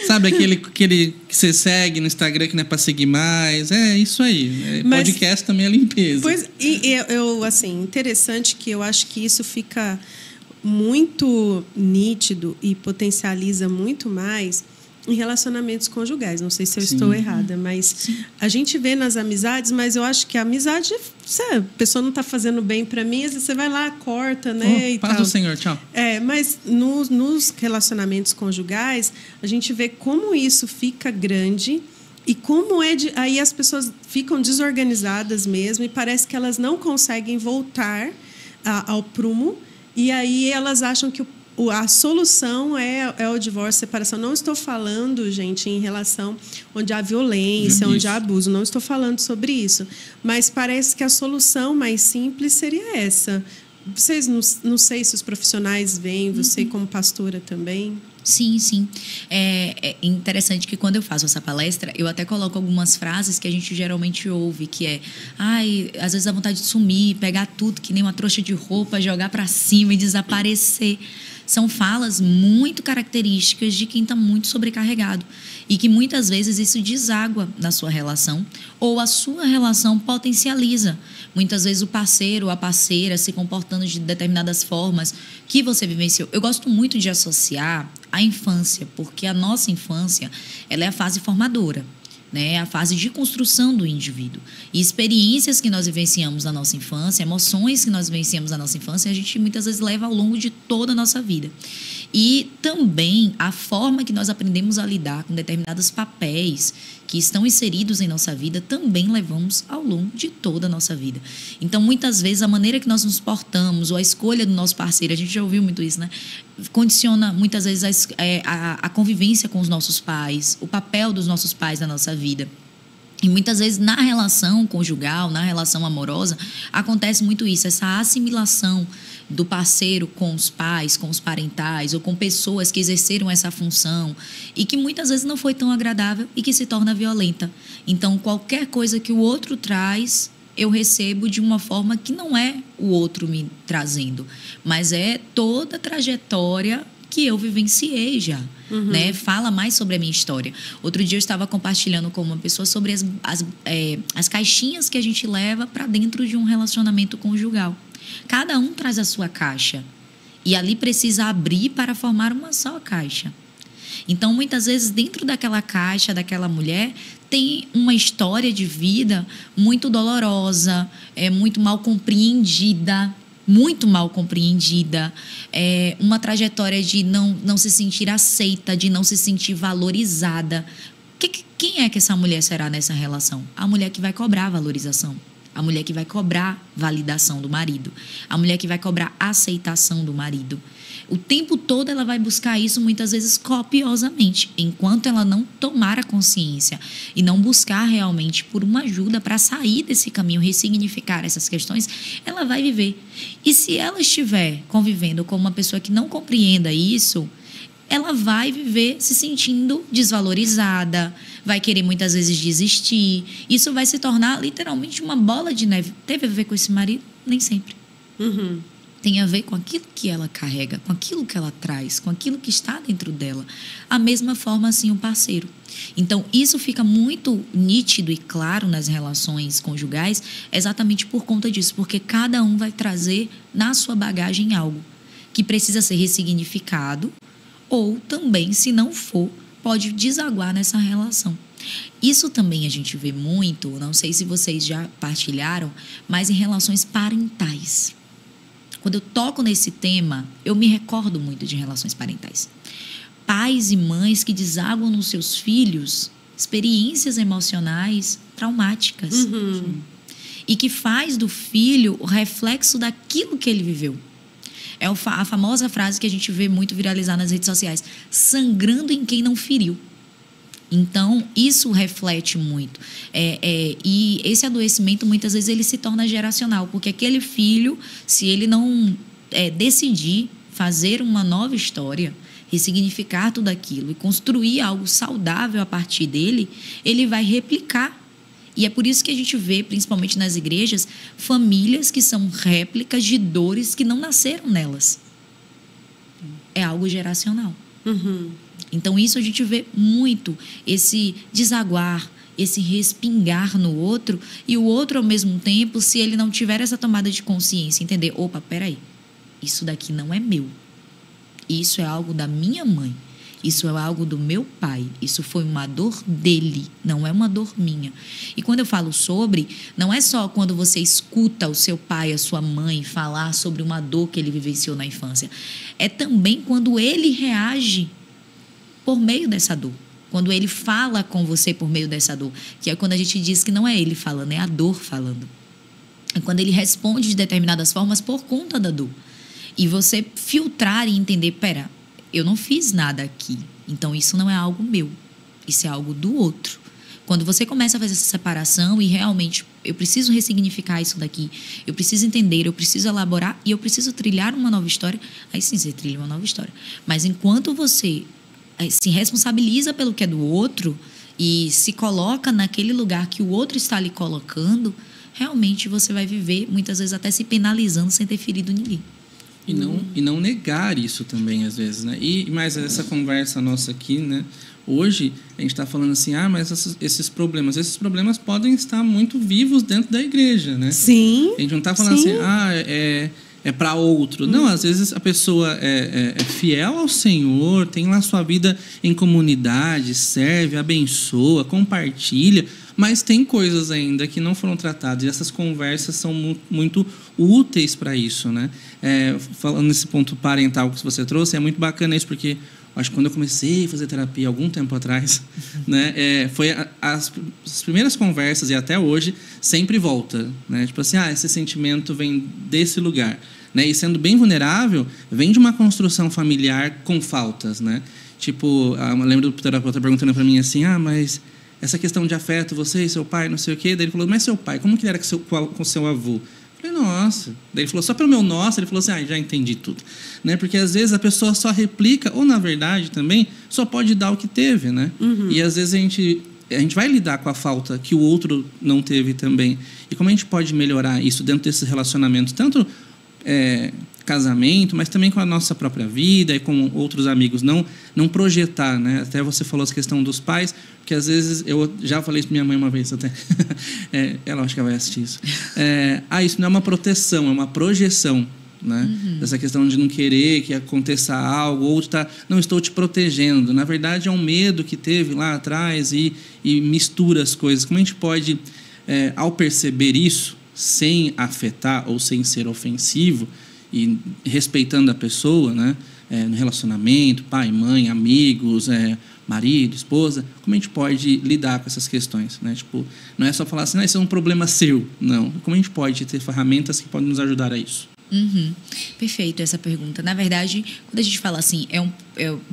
Sabe aquele que você segue no Instagram que não é para seguir mais? É isso aí. Mas, podcast também é limpeza. Pois, assim, interessante que eu acho que isso fica muito nítido e potencializa muito mais em relacionamentos conjugais. Não sei se eu estou errada, mas a gente vê nas amizades, mas eu acho que a amizade, a pessoa não está fazendo bem para mim, às vezes você vai lá, corta, né? Paz do Senhor, tchau. Mas nos relacionamentos conjugais, a gente vê como isso fica grande e como aí as pessoas ficam desorganizadas mesmo e parece que elas não conseguem voltar ao prumo e aí elas acham que a solução é o divórcio, a separação. Não estou falando, gente, em relação onde há violência, onde há abuso. Não estou falando sobre isso. Mas parece que a solução mais simples seria essa. Vocês, não sei se os profissionais veem, você como pastora também. Sim, sim. É interessante que quando eu faço essa palestra, eu até coloco algumas frases que a gente geralmente ouve, que é, às vezes dá vontade de sumir, pegar tudo, que nem uma trouxa de roupa, jogar para cima e desaparecer. São falas muito características de quem está muito sobrecarregado e que muitas vezes isso deságua na sua relação ou a sua relação potencializa. Muitas vezes o parceiro ou a parceira se comportando de determinadas formas que você vivenciou. Eu gosto muito de associar a infância, porque a nossa infância ela é a fase formadora. né? A fase de construção do indivíduo. E experiências que nós vivenciamos na nossa infância, emoções que nós vivenciamos na nossa infância, a gente muitas vezes leva ao longo de toda a nossa vida. E também a forma que nós aprendemos a lidar com determinados papéis que estão inseridos em nossa vida, também levamos ao longo de toda a nossa vida. Então, muitas vezes, a maneira que nós nos portamos, ou a escolha do nosso parceiro, a gente já ouviu muito isso, né? Condiciona, muitas vezes, a convivência com os nossos pais, o papel dos nossos pais na nossa vida. E muitas vezes, na relação conjugal, na relação amorosa, acontece muito isso, essa assimilação do parceiro com os pais, com os parentais, ou com pessoas que exerceram essa função e que muitas vezes não foi tão agradável e que se torna violenta. Então, qualquer coisa que o outro traz, eu recebo de uma forma que não é o outro me trazendo, mas é toda a trajetória que eu vivenciei já. Né? Fala mais sobre a minha história. Outro dia eu estava compartilhando com uma pessoa sobre as caixinhas que a gente leva para dentro de um relacionamento conjugal. Cada um traz a sua caixa e ali precisa abrir para formar uma só caixa. Então, muitas vezes, dentro daquela caixa, daquela mulher, tem uma história de vida muito dolorosa, muito mal compreendida, uma trajetória de não se sentir aceita, de não se sentir valorizada. Quem é que essa mulher será nessa relação? A mulher que vai cobrar valorização, a mulher que vai cobrar validação do marido, a mulher que vai cobrar aceitação do marido. O tempo todo ela vai buscar isso, muitas vezes copiosamente, enquanto ela não tomar a consciência e não buscar realmente por uma ajuda para sair desse caminho, ressignificar essas questões, ela vai viver. E se ela estiver convivendo com uma pessoa que não compreenda isso, ela vai viver se sentindo desvalorizada, vai querer muitas vezes desistir. Isso vai se tornar literalmente uma bola de neve. Teve a ver com esse marido? Nem sempre. Tem a ver com aquilo que ela carrega, com aquilo que ela traz, com aquilo que está dentro dela. A mesma forma, assim, o parceiro. Então, isso fica muito nítido e claro nas relações conjugais, exatamente por conta disso, porque cada um vai trazer na sua bagagem algo que precisa ser ressignificado, ou também, se não for, pode desaguar nessa relação. Isso também a gente vê muito, não sei se vocês já partilharam, mas em relações parentais. Quando eu toco nesse tema, eu me recordo muito de relações parentais. Pais e mães que desaguam nos seus filhos experiências emocionais traumáticas. E que faz do filho o reflexo daquilo que ele viveu. É a famosa frase que a gente vê muito viralizar nas redes sociais: sangrando em quem não feriu. Então, isso reflete muito. E esse adoecimento, muitas vezes, ele se torna geracional. Porque aquele filho, se ele não decidir fazer uma nova história, ressignificar tudo aquilo e construir algo saudável a partir dele, ele vai replicar. E é por isso que a gente vê, principalmente nas igrejas, famílias que são réplicas de dores que não nasceram nelas. É algo geracional. Então, isso a gente vê muito, esse desaguar, esse respingar no outro, e o outro, ao mesmo tempo, se ele não tiver essa tomada de consciência, entender: opa, peraí, isso daqui não é meu. Isso é algo da minha mãe. Isso é algo do meu pai. Isso foi uma dor dele, não é uma dor minha. E quando eu falo sobre, não é só quando você escuta o seu pai, a sua mãe falar sobre uma dor que ele vivenciou na infância. É também quando ele reage por meio dessa dor. Quando ele fala com você por meio dessa dor. Que é quando a gente diz que não é ele falando, é a dor falando. É quando ele responde de determinadas formas por conta da dor. E você filtrar e entender: pera, eu não fiz nada aqui, então isso não é algo meu, isso é algo do outro. Quando você começa a fazer essa separação e realmente eu preciso ressignificar isso daqui, eu preciso entender, eu preciso elaborar e eu preciso trilhar uma nova história, aí sim você trilha uma nova história. Mas enquanto você se responsabiliza pelo que é do outro e se coloca naquele lugar que o outro está lhe colocando, realmente você vai viver, muitas vezes até se penalizando sem ter ferido ninguém. E não negar isso também, às vezes, né? Mas essa conversa nossa aqui, né? Hoje, a gente está falando assim: mas esses problemas podem estar muito vivos dentro da igreja, né? Sim. A gente não está falando assim: para outro. Não, às vezes a pessoa é fiel ao Senhor, tem lá sua vida em comunidade, serve, abençoa, compartilha, mas tem coisas ainda que não foram tratadas. E essas conversas são muito úteis para isso, né? Falando nesse ponto parental que você trouxe, é muito bacana isso, porque acho que quando eu comecei a fazer terapia algum tempo atrás, né, foi as primeiras conversas, e até hoje, sempre volta, né? Tipo assim, esse sentimento vem desse lugar, né? E sendo bem vulnerável, vem de uma construção familiar com faltas, né? Tipo, eu lembro do terapeuta perguntando para mim assim, mas essa questão de afeto, você e seu pai, não sei o quê. Daí ele falou, mas seu pai, como que ele era com seu avô? Eu falei, nossa. Daí ele falou, só pelo meu nossa, ele falou assim, já entendi tudo. Né? Porque às vezes a pessoa só replica, ou na verdade também, só pode dar o que teve, né? Uhum. E às vezes a gente vai lidar com a falta que o outro não teve também. E como a gente pode melhorar isso dentro desse relacionamento, tanto casamento, mas também com a nossa própria vida e com outros amigos, não projetar, né? Até você falou essa questão dos pais, porque às vezes, eu já falei isso pra minha mãe uma vez até, ela acho que ela vai assistir isso, isso não é uma proteção, é uma projeção, né? Uhum. Essa questão de não querer que aconteça algo, ou não estou te protegendo, na verdade é um medo que teve lá atrás e mistura as coisas. Como a gente pode, ao perceber isso, sem afetar ou sem ser ofensivo, e respeitando a pessoa, né? No relacionamento, pai, mãe, amigos, marido, esposa, como a gente pode lidar com essas questões, né? Tipo, não é só falar assim, isso é um problema seu, não. Como a gente pode ter ferramentas que podem nos ajudar a isso? Uhum. Perfeito essa pergunta. Na verdade, quando a gente fala assim, é um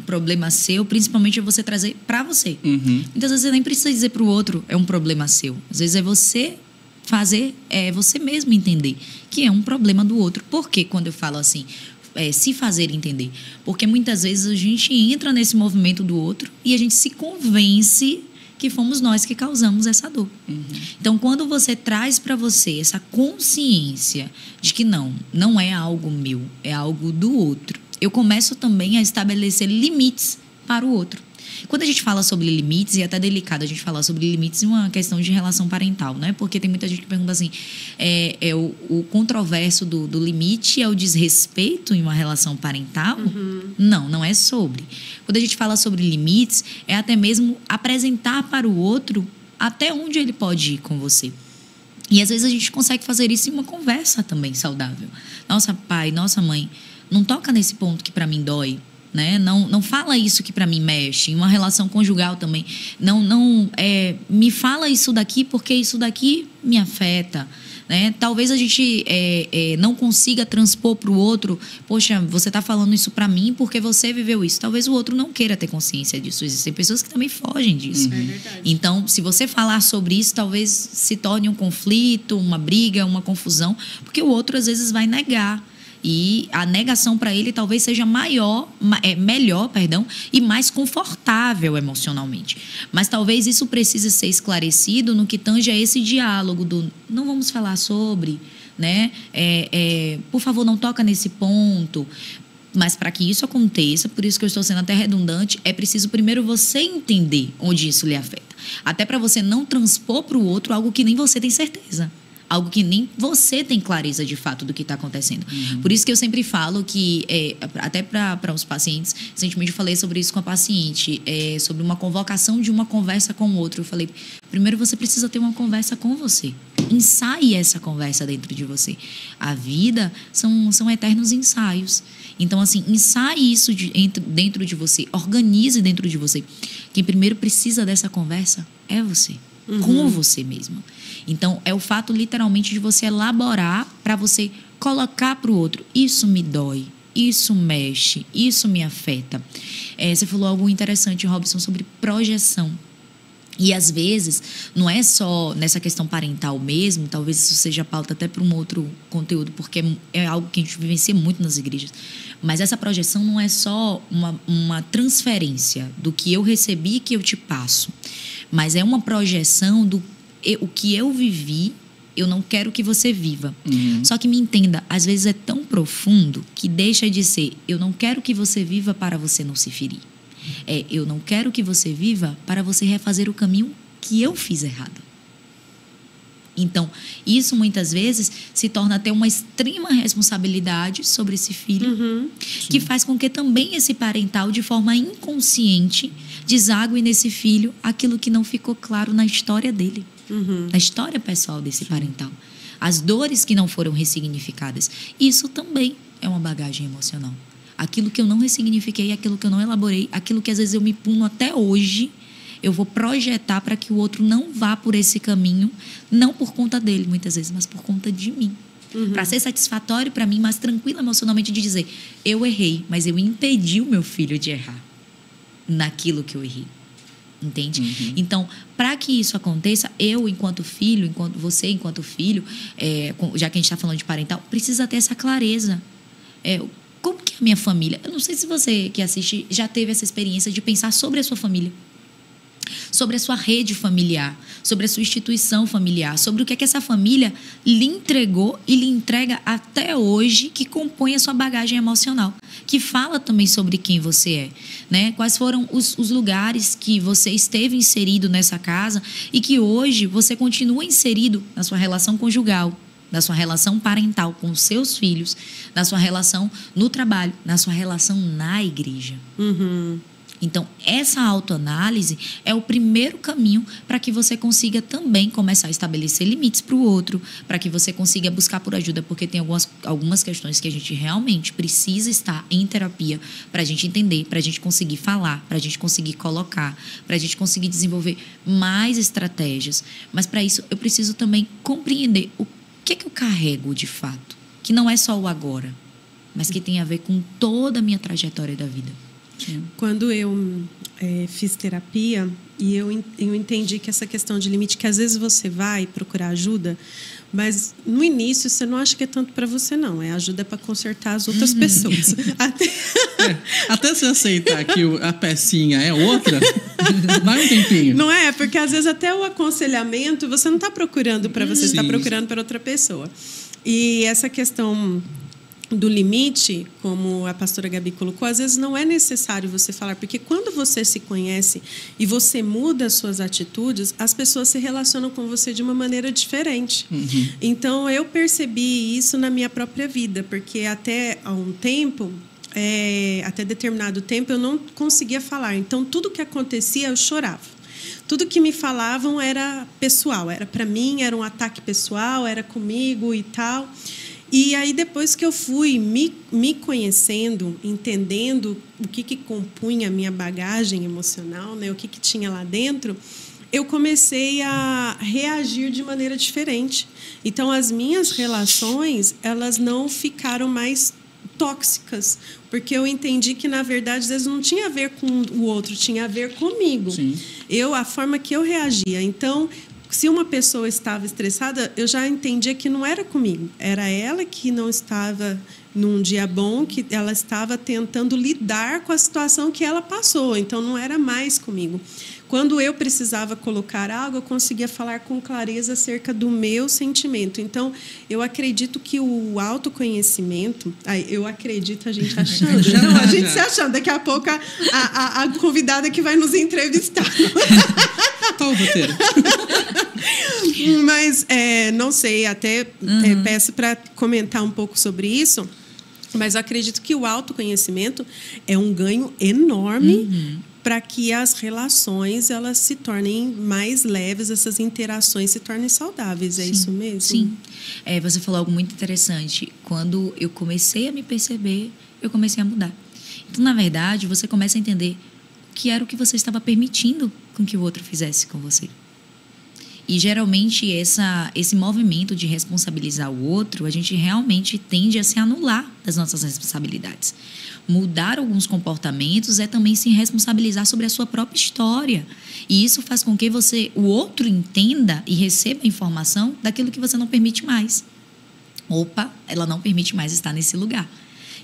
problema seu, principalmente é você trazer para você. Uhum. Então, às vezes, você nem precisa dizer para o outro, é um problema seu. Às vezes, é você fazer, você mesmo entender que é um problema do outro. Por que quando eu falo assim, se fazer entender? Porque muitas vezes a gente entra nesse movimento do outro e a gente se convence que fomos nós que causamos essa dor. Uhum. Então, quando você traz para você essa consciência de que não é algo meu, é algo do outro, eu começo também a estabelecer limites para o outro. Quando a gente fala sobre limites, e é até delicado a gente falar sobre limites em uma questão de relação parental, né? Porque tem muita gente que pergunta assim, o controverso do limite é o desrespeito em uma relação parental? Uhum. Não é sobre. Quando a gente fala sobre limites, é até mesmo apresentar para o outro até onde ele pode ir com você. E às vezes a gente consegue fazer isso em uma conversa também saudável. Nossa, pai, nossa, mãe, não toca nesse ponto que para mim dói. Né? Não fala isso que para mim mexe. Em uma relação conjugal também. Me fala isso daqui porque isso daqui me afeta. Né? Talvez a gente não consiga transpor para o outro. Poxa, você está falando isso para mim porque você viveu isso. Talvez o outro não queira ter consciência disso. Existem pessoas que também fogem disso. É verdade. Então, se você falar sobre isso, talvez se torne um conflito, uma briga, uma confusão, porque o outro às vezes vai negar. E a negação para ele talvez seja melhor, e mais confortável emocionalmente. Mas talvez isso precise ser esclarecido no que tange a esse diálogo do não vamos falar sobre, né? Por favor, não toca nesse ponto. Mas para que isso aconteça, por isso que eu estou sendo até redundante, é preciso primeiro você entender onde isso lhe afeta. Até para você não transpor para o outro algo que nem você tem certeza. Algo que nem você tem clareza de fato do que está acontecendo. Uhum. Por isso que eu sempre falo que, até para os pacientes, recentemente eu falei sobre isso com a paciente, sobre uma convocação de uma conversa com o outro. Eu falei, primeiro você precisa ter uma conversa com você. Ensaie essa conversa dentro de você. A vida são eternos ensaios. Então, assim, ensaie isso dentro de você, organize dentro de você. Quem primeiro precisa dessa conversa é você. Uhum. Com você mesmo. Então, é o fato literalmente de você elaborar para você colocar para o outro. Isso me dói, isso mexe, isso me afeta. Você falou algo interessante, Robson, sobre projeção. E às vezes, não é só nessa questão parental mesmo, talvez isso seja pauta até para um outro conteúdo, porque é algo que a gente vivencia muito nas igrejas. Mas essa projeção não é só uma transferência do que eu recebi e que eu te passo. Mas é uma projeção o que eu vivi, eu não quero que você viva. Uhum. Só que me entenda, às vezes é tão profundo que deixa de ser eu não quero que você viva para você não se ferir. Eu não quero que você viva para você refazer o caminho que eu fiz errado. Então, isso muitas vezes se torna até uma extrema responsabilidade sobre esse filho, que faz com que também esse parental, de forma inconsciente, desague nesse filho aquilo que não ficou claro na história dele, na história pessoal desse parental. As dores que não foram ressignificadas. Isso também é uma bagagem emocional. Aquilo que eu não ressignifiquei, aquilo que eu não elaborei, aquilo que às vezes eu me puno até hoje, eu vou projetar para que o outro não vá por esse caminho, não por conta dele, muitas vezes, mas por conta de mim. Para ser satisfatório para mim, mas tranquilo emocionalmente de dizer, eu errei, mas eu impedi o meu filho de errar naquilo que eu errei. Entende? Então, para que isso aconteça, eu, enquanto filho, enquanto você, enquanto filho, já que a gente está falando de parental, precisa ter essa clareza. Como que é a minha família? Eu não sei se você que assiste já teve essa experiência de pensar sobre a sua família, sobre a sua rede familiar, sobre a sua instituição familiar, sobre o que é que essa família lhe entregou e lhe entrega até hoje, que compõe a sua bagagem emocional, que fala também sobre quem você é, né? Quais foram os lugares que você esteve inserido nessa casa e que hoje você continua inserido na sua relação conjugal, na sua relação parental com os seus filhos, na sua relação no trabalho, na sua relação na igreja. Então, essa autoanálise é o primeiro caminho para que você consiga também começar a estabelecer limites para o outro, para que você consiga buscar por ajuda, porque tem algumas questões que a gente realmente precisa estar em terapia para a gente entender, para a gente conseguir falar, para a gente conseguir colocar, para a gente conseguir desenvolver mais estratégias. Mas, para isso, eu preciso também compreender o que é que eu carrego de fato, que não é só o agora, mas que tem a ver com toda a minha trajetória da vida. Quando eu fiz terapia e eu entendi que essa questão de limite, que às vezes você vai procurar ajuda, mas no início você não acha que é tanto para você, não. Ajuda para consertar as outras pessoas. Até você aceitar que a pecinha é outra, vai um tempinho. Não é? Porque às vezes até o aconselhamento você não está procurando para você, está procurando para outra pessoa. E essa questão do limite, como a pastora Gabi colocou, às vezes não é necessário você falar, porque quando você se conhece e você muda as suas atitudes, as pessoas se relacionam com você de uma maneira diferente. Então, eu percebi isso na minha própria vida, porque até há um tempo, até determinado tempo, eu não conseguia falar. Então, tudo que acontecia, eu chorava. Tudo que me falavam era pessoal, era para mim, era um ataque pessoal, era comigo e tal. E aí, depois que eu fui me conhecendo, entendendo o que compunha a minha bagagem emocional, né, o que tinha lá dentro, eu comecei a reagir de maneira diferente. Então, as minhas relações, elas não ficaram mais tóxicas, porque eu entendi que, na verdade, às vezes não tinha a ver com o outro, tinha a ver comigo. A forma que eu reagia. Então, se uma pessoa estava estressada, eu já entendia que não era comigo. Era ela que não estava num dia bom, que ela estava tentando lidar com a situação que ela passou. Então, não era mais comigo. Quando eu precisava colocar algo, eu conseguia falar com clareza acerca do meu sentimento. Então, eu acredito que o autoconhecimento... eu acredito, a gente achando. Não, a gente se achando. Daqui a pouco, a convidada que vai nos entrevistar. Qual o roteiro? Mas, não sei, até peço para comentar um pouco sobre isso. Mas eu acredito que o autoconhecimento é um ganho enorme para que as relações elas se tornem mais leves, essas interações se tornem saudáveis. É isso mesmo? Sim. Você falou algo muito interessante. Quando eu comecei a me perceber, eu comecei a mudar. Então, na verdade, você começa a entender o que era o que você estava permitindo com que o outro fizesse com você. E, geralmente, esse movimento de responsabilizar o outro, a gente realmente tende a se anular das nossas responsabilidades. Mudar alguns comportamentos é também se responsabilizar sobre a sua própria história. E isso faz com que o outro entenda e receba a informação daquilo que você não permite mais. Opa, ela não permite mais estar nesse lugar.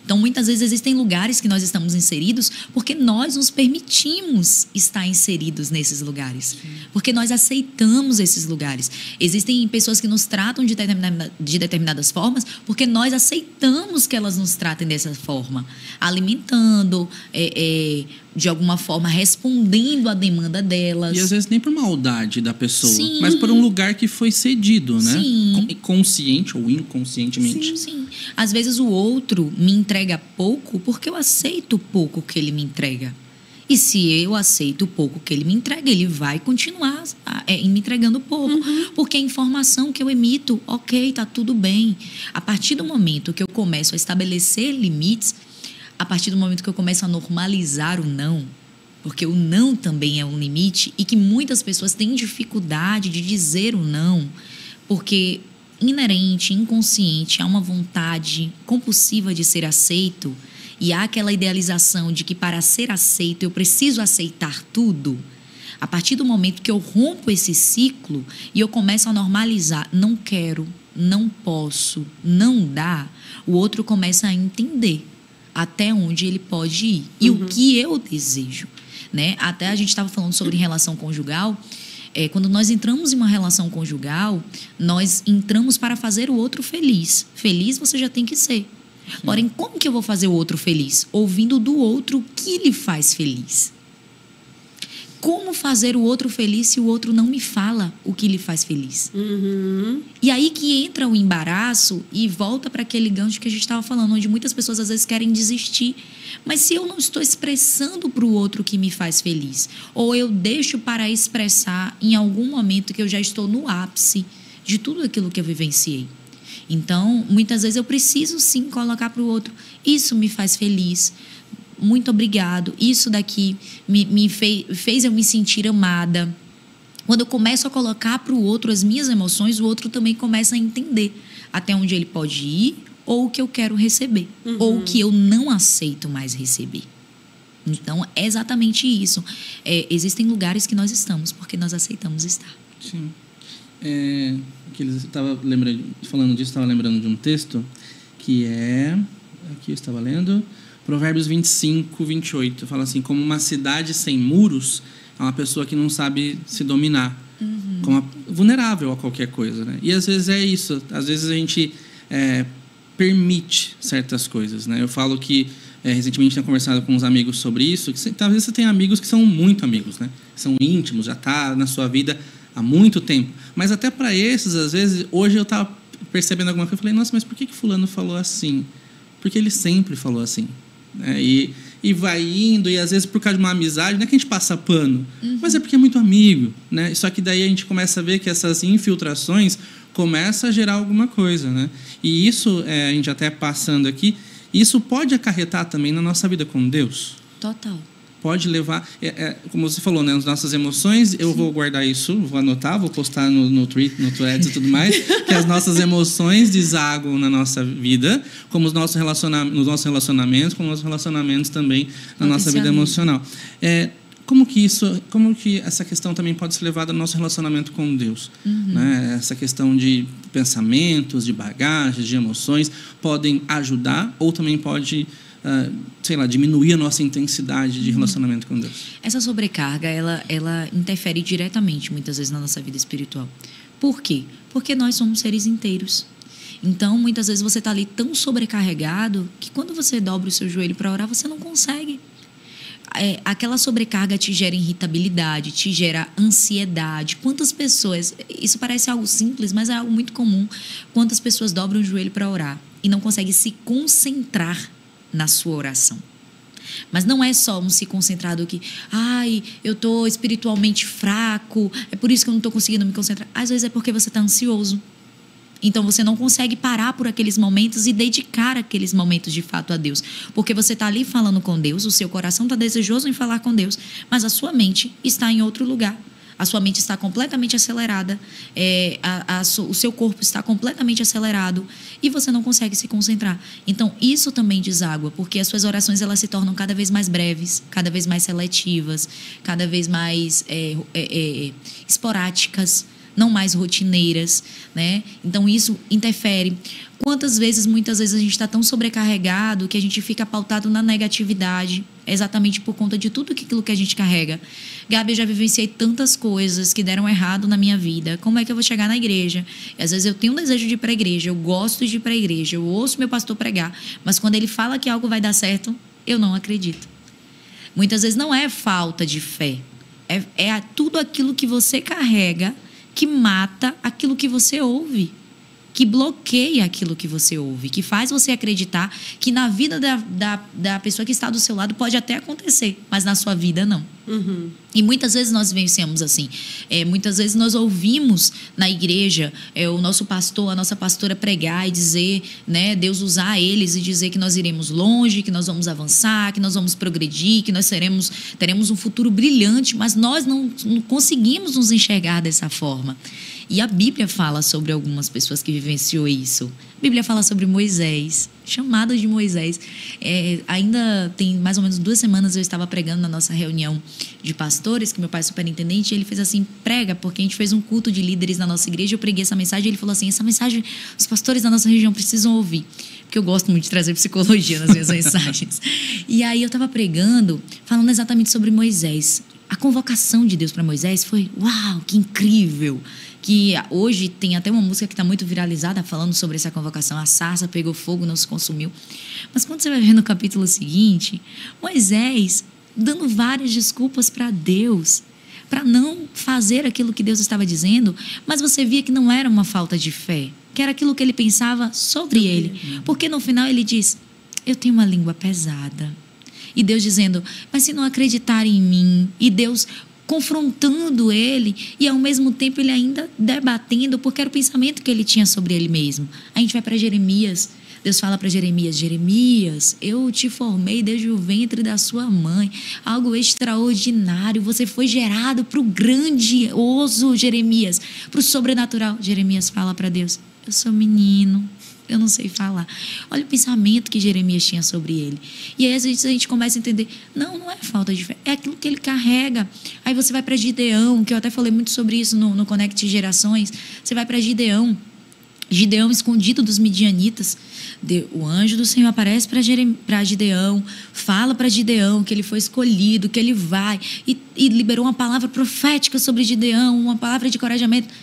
Então, muitas vezes existem lugares que nós estamos inseridos porque nós nos permitimos estar inseridos nesses lugares. Porque nós aceitamos esses lugares. Existem pessoas que nos tratam de determinadas formas porque nós aceitamos que elas nos tratem dessa forma. Alimentando, de alguma forma respondendo à demanda delas. E às vezes nem por maldade da pessoa, Sim. mas por um lugar que foi cedido, né? Sim. Consciente ou inconscientemente. Sim. Às vezes o outro me entrega pouco porque eu aceito o pouco que ele me entrega. E se eu aceito o pouco que ele me entrega, ele vai continuar me entregando pouco. Porque a informação que eu emito, ok, tá tudo bem. A partir do momento que eu começo a estabelecer limites, a partir do momento que eu começo a normalizar o não, porque o não também é um limite e que muitas pessoas têm dificuldade de dizer o não, porque inerente, inconsciente, há uma vontade compulsiva de ser aceito e há aquela idealização de que para ser aceito eu preciso aceitar tudo. A partir do momento que eu rompo esse ciclo e eu começo a normalizar, não quero, não posso, não dá, o outro começa a entender até onde ele pode ir e o que eu desejo, né? Até a gente estava falando sobre relação conjugal. Quando nós entramos em uma relação conjugal, nós entramos para fazer o outro feliz. Feliz você já tem que ser. Porém, como que eu vou fazer o outro feliz? Ouvindo do outro o que lhe faz feliz. Como fazer o outro feliz se o outro não me fala o que lhe faz feliz? E aí que entra o embaraço e volta para aquele gancho que a gente estava falando, onde muitas pessoas às vezes querem desistir. Mas se eu não estou expressando para o outro o que me faz feliz, ou eu deixo para expressar em algum momento que eu já estou no ápice de tudo aquilo que eu vivenciei. Então, muitas vezes eu preciso sim colocar para o outro, isso me faz feliz. Muito obrigado, isso daqui me fez eu me sentir amada. Quando eu começo a colocar para o outro as minhas emoções, o outro também começa a entender até onde ele pode ir ou o que eu quero receber, ou o que eu não aceito mais receber. Então, é exatamente isso. Existem lugares que nós estamos porque nós aceitamos estar. Sim. Falando disso, estava lembrando de um texto que aqui eu estava lendo, Provérbios 25, 28. Fala assim, como uma cidade sem muros é uma pessoa que não sabe se dominar, vulnerável a qualquer coisa, né? E às vezes é isso. Às vezes a gente permite certas coisas, né? Eu falo que recentemente tinha conversado com uns amigos sobre isso, que talvez você tenha amigos que são muito amigos, né? São íntimos, já está na sua vida há muito tempo. Mas até para esses, às vezes, hoje eu estava percebendo alguma coisa, eu falei, nossa, mas por que fulano falou assim? Porque ele sempre falou assim. E vai indo, e às vezes por causa de uma amizade, não é que a gente passa pano, mas é porque é muito amigo, né? Só que daí a gente começa a ver que essas infiltrações começam a gerar alguma coisa, né? E isso, a gente até passando aqui, isso pode acarretar também na nossa vida com Deus. Total. Pode levar, como você falou, né, as nossas emoções, eu vou guardar isso, vou anotar, vou postar no Threads e tudo mais, que as nossas emoções desaguam na nossa vida, como nos nossos relacionamentos, como nos relacionamentos também na nossa vida emocional. Como que essa questão também pode ser levada ao nosso relacionamento com Deus? Né? Essa questão de pensamentos, de bagagens, de emoções, podem ajudar ou também pode diminuir a nossa intensidade de relacionamento com Deus. Essa sobrecarga, ela interfere diretamente, muitas vezes, na nossa vida espiritual. Por quê? Porque nós somos seres inteiros. Então, muitas vezes, você está ali tão sobrecarregado que quando você dobra o seu joelho para orar, você não consegue. Aquela sobrecarga te gera irritabilidade, te gera ansiedade. Quantas pessoas... Isso parece algo simples, mas é algo muito comum. Quantas pessoas dobram o joelho para orar e não conseguem se concentrar na sua oração. Mas não é só um se concentrar do que eu estou espiritualmente fraco, é por isso que eu não estou conseguindo me concentrar. Às vezes é porque você está ansioso. Então você não consegue parar por aqueles momentos e dedicar aqueles momentos de fato a Deus. Porque você está ali falando com Deus, o seu coração está desejoso em falar com Deus, mas a sua mente está em outro lugar. A sua mente está completamente acelerada, o seu corpo está completamente acelerado e você não consegue se concentrar. Então, isso também deságua, porque as suas orações elas se tornam cada vez mais breves, cada vez mais seletivas, cada vez mais esporádicas, não mais rotineiras, né? Então isso interfere. Muitas vezes a gente está tão sobrecarregado que a gente fica pautado na negatividade, exatamente por conta de tudo aquilo que a gente carrega. Gabi, eu já vivenciei tantas coisas que deram errado na minha vida. Como é que eu vou chegar na igreja? E às vezes eu tenho um desejo de ir para a igreja, eu gosto de ir para a igreja, eu ouço meu pastor pregar, mas quando ele fala que algo vai dar certo, eu não acredito. Muitas vezes não é falta de fé, é tudo aquilo que você carrega que mata aquilo que você ouve, que bloqueia aquilo que você ouve, que faz você acreditar que na vida da pessoa que está do seu lado pode até acontecer, mas na sua vida não. Uhum. E muitas vezes nós vivenciamos assim. Muitas vezes nós ouvimos na igreja o nosso pastor, a nossa pastora pregar e dizer, né, Deus usar eles e dizer que nós iremos longe, que nós vamos avançar, que nós vamos progredir, que nós teremos um futuro brilhante, mas nós não conseguimos nos enxergar dessa forma. E a Bíblia fala sobre algumas pessoas que vivenciou isso. A Bíblia fala sobre Moisés, chamado de Moisés. Ainda tem mais ou menos 2 semanas eu estava pregando na nossa reunião de pastores, que meu pai é superintendente, e ele fez assim, prega, porque a gente fez um culto de líderes na nossa igreja, eu preguei essa mensagem, e ele falou assim, essa mensagem os pastores da nossa região precisam ouvir, porque eu gosto muito de trazer psicologia nas minhas mensagens. E aí eu estava pregando, falando exatamente sobre Moisés. A convocação de Deus para Moisés foi, uau, que incrível! Que hoje tem até uma música que está muito viralizada falando sobre essa convocação. A sarça pegou fogo, não se consumiu. Mas quando você vai ver no capítulo seguinte, Moisés dando várias desculpas para Deus, para não fazer aquilo que Deus estava dizendo, mas você via que não era uma falta de fé, que era aquilo que ele pensava sobre ele. Porque no final ele diz, eu tenho uma língua pesada. E Deus dizendo, mas se não acreditarem em mim, e Deus confrontando ele e ao mesmo tempo ele ainda debatendo, porque era o pensamento que ele tinha sobre ele mesmo. A gente vai para Jeremias, Deus fala para Jeremias, Jeremias, eu te formei desde o ventre da sua mãe, algo extraordinário, você foi gerado para o grandioso, Jeremias, para o sobrenatural. Jeremias fala para Deus, eu sou menino, eu não sei falar. Olha o pensamento que Jeremias tinha sobre ele. E aí às vezes a gente começa a entender, não é falta de fé, é aquilo que ele carrega. Aí você vai para Gideão, que eu até falei muito sobre isso no Conecte Gerações. Você vai para Gideão escondido dos midianitas. O anjo do Senhor aparece para Gideão, fala para Gideão que ele foi escolhido, que ele vai, e liberou uma palavra profética sobre Gideão, uma palavra de encorajamento.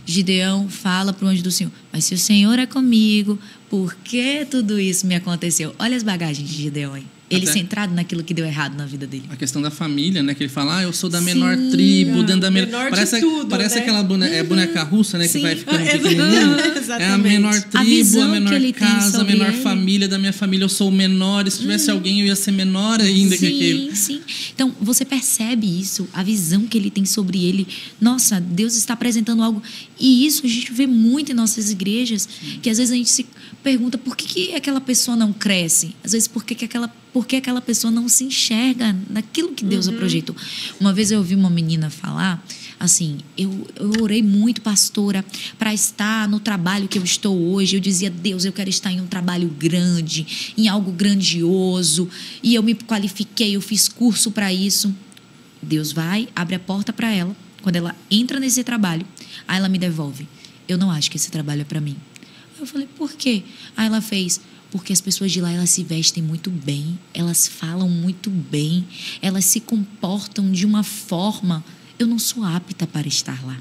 Gideão fala para o anjo do Senhor, mas se o Senhor é comigo, por que tudo isso me aconteceu? Olha as bagagens de Gideão aí. Ele centrado naquilo que deu errado na vida dele. A questão da família, né? Que ele fala, eu sou da menor tribo, dentro da menor parece tudo, parece, né? Aquela boneca russa, né? Sim. Que vai ficando pequenininha. Exatamente. É a menor tribo, a menor casa, a menor família. Da minha família eu sou o menor. E se tivesse alguém, eu ia ser menor ainda que aquele. Sim. Então, você percebe isso, a visão que ele tem sobre ele. Nossa, Deus está apresentando algo. E isso a gente vê muito em nossas igrejas, que às vezes a gente se pergunta por que aquela pessoa não cresce? Às vezes, por que aquela pessoa não se enxerga naquilo que Deus a projetou. Uma vez eu ouvi uma menina falar assim, eu orei muito, pastora, para estar no trabalho que eu estou hoje. Eu dizia, Deus, eu quero estar em um trabalho grande, em algo grandioso. E eu me qualifiquei, eu fiz curso para isso. Deus vai, abre a porta para ela. Quando ela entra nesse trabalho, aí ela me devolve. Eu não acho que esse trabalho é para mim. Eu falei, por quê? Aí ela fez... Porque as pessoas de lá, elas se vestem muito bem, elas falam muito bem, elas se comportam de uma forma... Eu não sou apta para estar lá.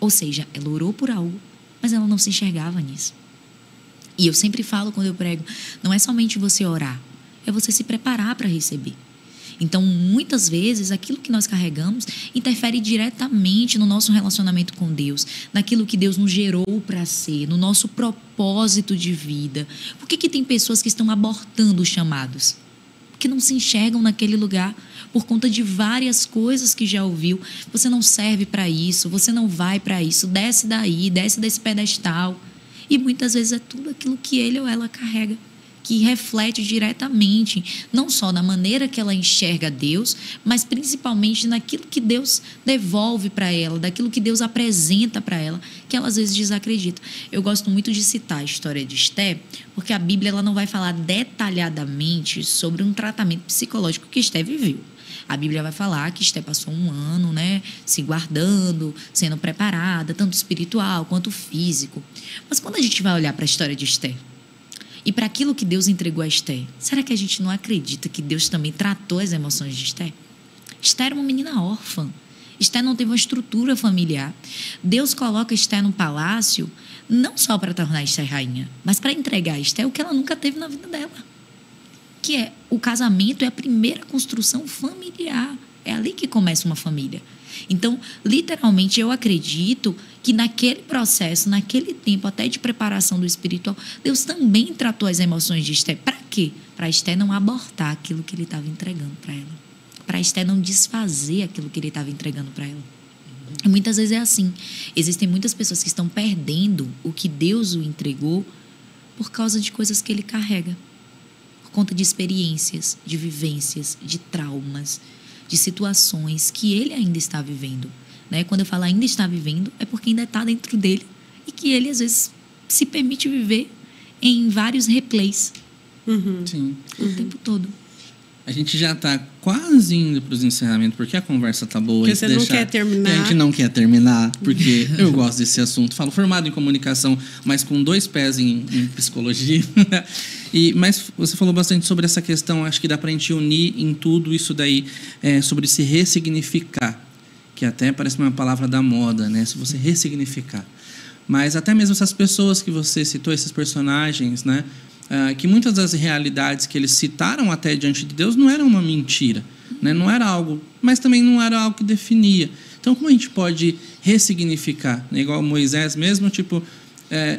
Ou seja, ela orou por algo, mas ela não se enxergava nisso. E eu sempre falo quando eu prego, não é somente você orar, é você se preparar para receber. Então, muitas vezes, aquilo que nós carregamos interfere diretamente no nosso relacionamento com Deus, naquilo que Deus nos gerou para ser, no nosso propósito de vida. Por que tem pessoas que estão abortando os chamados? Porque não se enxergam naquele lugar por conta de várias coisas que já ouviu. Você não serve para isso, você não vai para isso, desce daí, desce desse pedestal. E muitas vezes é tudo aquilo que ele ou ela carrega, que reflete diretamente, não só na maneira que ela enxerga Deus, mas principalmente naquilo que Deus devolve para ela, daquilo que Deus apresenta para ela, que ela às vezes desacredita. Eu gosto muito de citar a história de Esté, porque a Bíblia ela não vai falar detalhadamente sobre um tratamento psicológico que Esté viveu. A Bíblia vai falar que Esté passou 1 ano, né, se guardando, sendo preparada, tanto espiritual quanto físico. Mas quando a gente vai olhar para a história de Esté e para aquilo que Deus entregou a Esté, será que a gente não acredita que Deus também tratou as emoções de Esté? Esté era uma menina órfã. Esté não teve uma estrutura familiar. Deus coloca Esté no palácio não só para tornar Esté rainha, mas para entregar a Esté o que ela nunca teve na vida dela, que é o casamento, é a primeira construção familiar. É ali que começa uma família. Então, literalmente, eu acredito que naquele processo, naquele tempo até de preparação do espiritual, Deus também tratou as emoções de Esté. Para quê? Para Esté não abortar aquilo que ele estava entregando para ela. Para Esté não desfazer aquilo que ele estava entregando para ela. E muitas vezes é assim. Existem muitas pessoas que estão perdendo o que Deus o entregou por causa de coisas que ele carrega. Por conta de experiências, de vivências, de traumas, de situações que ele ainda está vivendo. Né? Quando eu falo ainda está vivendo, é porque ainda está dentro dele e que ele, às vezes, se permite viver em vários replays. Sim. O tempo todo. A gente já está quase indo para os encerramentos, porque a conversa tá boa. Porque você não quer terminar. A gente não quer terminar, porque eu gosto desse assunto. Falo formado em comunicação, mas com 2 pés em psicologia. Mas você falou bastante sobre essa questão, acho que dá para a gente unir em tudo isso daí, sobre se ressignificar, que até parece uma palavra da moda, né? Se você ressignificar. Mas até mesmo essas pessoas que você citou, esses personagens, né? Que muitas das realidades que eles citaram até diante de Deus não eram uma mentira, né? Não era algo, mas também não era algo que definia. Então, como a gente pode ressignificar? Né? Igual Moisés mesmo, tipo,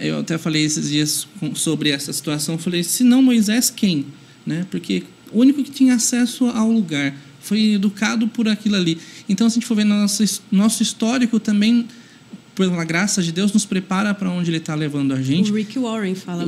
eu até falei esses dias sobre essa situação, falei, se não Moisés, quem? Né? Porque o único que tinha acesso ao lugar, foi educado por aquilo ali. Então, se a gente for ver nosso histórico também, pela graça de Deus, nos prepara para onde Ele está levando a gente. O Rick Warren fala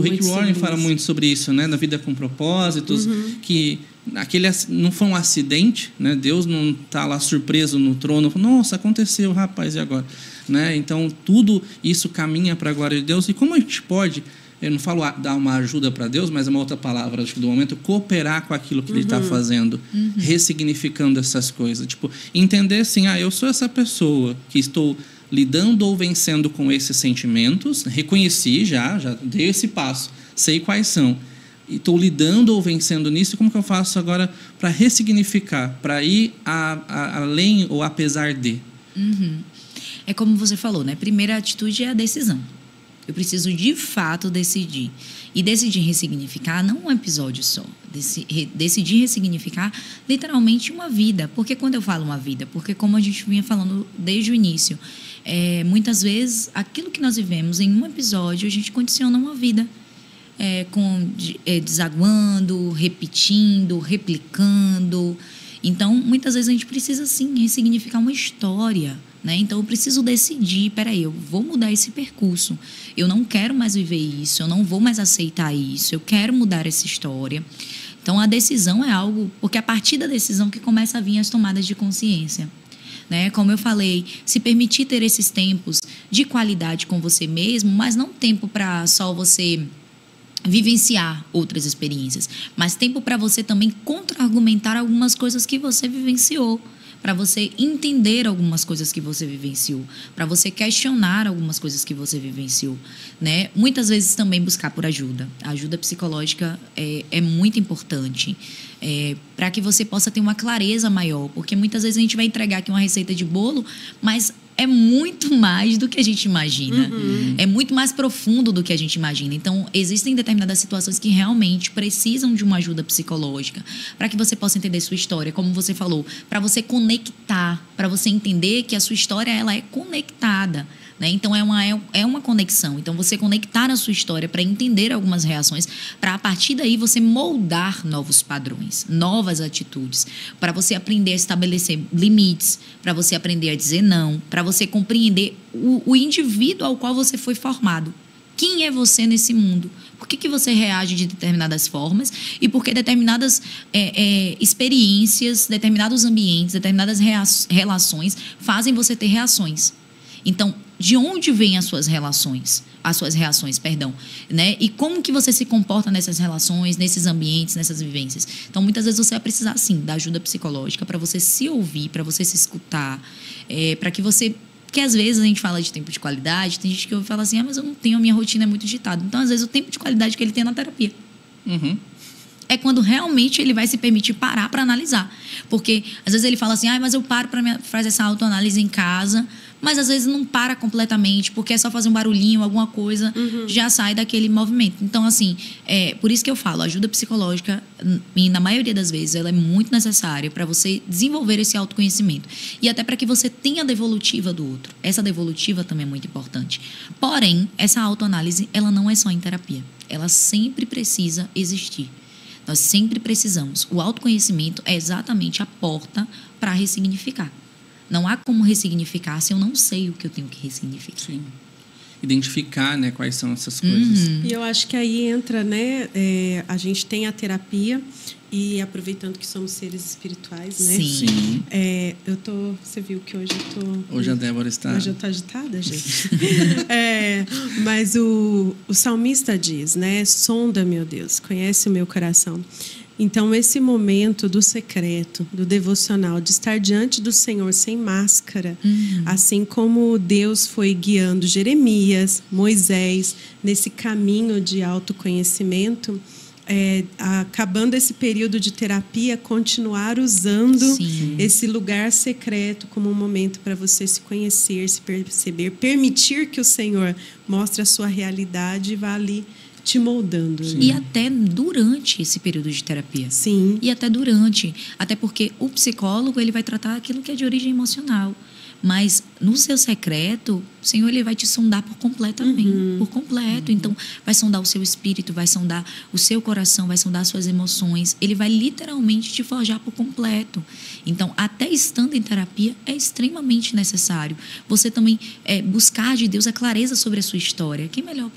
muito sobre isso, né? Da vida com propósitos, que aquele não foi um acidente, né? Deus não está lá surpreso no trono, nossa, aconteceu, rapaz, e agora? Né? Então, tudo isso caminha para a glória de Deus. E como a gente pode, eu não falo dar uma ajuda para Deus, mas é uma outra palavra, acho que do momento, cooperar com aquilo que Ele está fazendo, ressignificando essas coisas. Tipo, entender assim, eu sou essa pessoa que estou lidando ou vencendo com esses sentimentos, reconheci já dei esse passo, sei quais são, e estou lidando ou vencendo nisso, como que eu faço agora para ressignificar, para ir além ou apesar de? É como você falou, né? Primeira atitude é a decisão. Eu preciso, de fato, decidir. E decidir ressignificar não um episódio só. Decidir ressignificar, literalmente, uma vida. Por que quando eu falo uma vida? Porque, como a gente vinha falando desde o início, muitas vezes, aquilo que nós vivemos em um episódio, a gente condiciona uma vida. Desaguando, repetindo, replicando. Então, muitas vezes, a gente precisa, sim, ressignificar uma história. Né? Então, eu preciso decidir, eu vou mudar esse percurso. Eu não quero mais viver isso, eu não vou mais aceitar isso, eu quero mudar essa história. Então, a decisão é algo... Porque é a partir da decisão que começa a vir as tomadas de consciência. Né? Como eu falei, se permitir ter esses tempos de qualidade com você mesmo, mas não tempo para só você vivenciar outras experiências, mas tempo para você também contra-argumentar algumas coisas que você vivenciou, para você entender algumas coisas que você vivenciou, para você questionar algumas coisas que você vivenciou, né? Muitas vezes também buscar por ajuda. A ajuda psicológica é muito importante, para que você possa ter uma clareza maior, porque muitas vezes a gente vai entregar aqui uma receita de bolo, mas é muito mais do que a gente imagina. É muito mais profundo do que a gente imagina. Então, existem determinadas situações que realmente precisam de uma ajuda psicológica para que você possa entender sua história, como você falou, para você conectar, para você entender que a sua história ela é conectada. Né? Então, é uma conexão. Então, você conectar a sua história para entender algumas reações, para a partir daí você moldar novos padrões, novas atitudes, para você aprender a estabelecer limites, para você aprender a dizer não, para você compreender o indivíduo ao qual você foi formado. Quem é você nesse mundo? Por que você reage de determinadas formas e por que determinadas experiências, determinados ambientes, determinadas relações fazem você ter reações? Então, de onde vêm as suas reações, né? E como que você se comporta nessas relações, nesses ambientes, nessas vivências. Então, muitas vezes você vai precisar, sim, da ajuda psicológica para você se ouvir, para você se escutar, para que você... Porque às vezes a gente fala de tempo de qualidade, tem gente que ouve e fala assim, mas eu não tenho, a minha rotina é muito agitada. Então, às vezes, o tempo de qualidade que ele tem é na terapia. Uhum. É quando realmente ele vai se permitir parar para analisar. Porque às vezes ele fala assim, mas eu paro para fazer essa autoanálise em casa, mas às vezes não para completamente, porque é só fazer um barulhinho, alguma coisa, já sai daquele movimento. Então, assim, por isso que eu falo, ajuda psicológica, e na maioria das vezes, ela é muito necessária para você desenvolver esse autoconhecimento. E até para que você tenha a devolutiva do outro. Essa devolutiva também é muito importante. Porém, essa autoanálise, ela não é só em terapia. Ela sempre precisa existir. Nós sempre precisamos. O autoconhecimento é exatamente a porta para ressignificar. Não há como ressignificar se eu não sei o que eu tenho que ressignificar. Sim. Identificar, né, quais são essas coisas. E eu acho que aí entra, né, a gente tem a terapia e aproveitando que somos seres espirituais, né? Sim. Você viu que hoje eu tô... Hoje a Débora está... Hoje eu tô agitada, gente. Mas o salmista diz, né, sonda, meu Deus, conhece o meu coração. Então, esse momento do secreto, do devocional, de estar diante do Senhor sem máscara, assim como Deus foi guiando Jeremias, Moisés, nesse caminho de autoconhecimento, acabando esse período de terapia, continuar usando esse lugar secreto como um momento para você se conhecer, se perceber, permitir que o Senhor mostre a sua realidade e vá ali te moldando. Sim. E até durante esse período de terapia. Sim. E até durante. Até porque o psicólogo, ele vai tratar aquilo que é de origem emocional. Mas no seu secreto, o Senhor ele vai te sondar por completo também. Por completo. Então, vai sondar o seu espírito, vai sondar o seu coração, vai sondar as suas emoções. Ele vai literalmente te forjar por completo. Então, até estando em terapia, é extremamente necessário você também buscar de Deus a clareza sobre a sua história. Quem melhor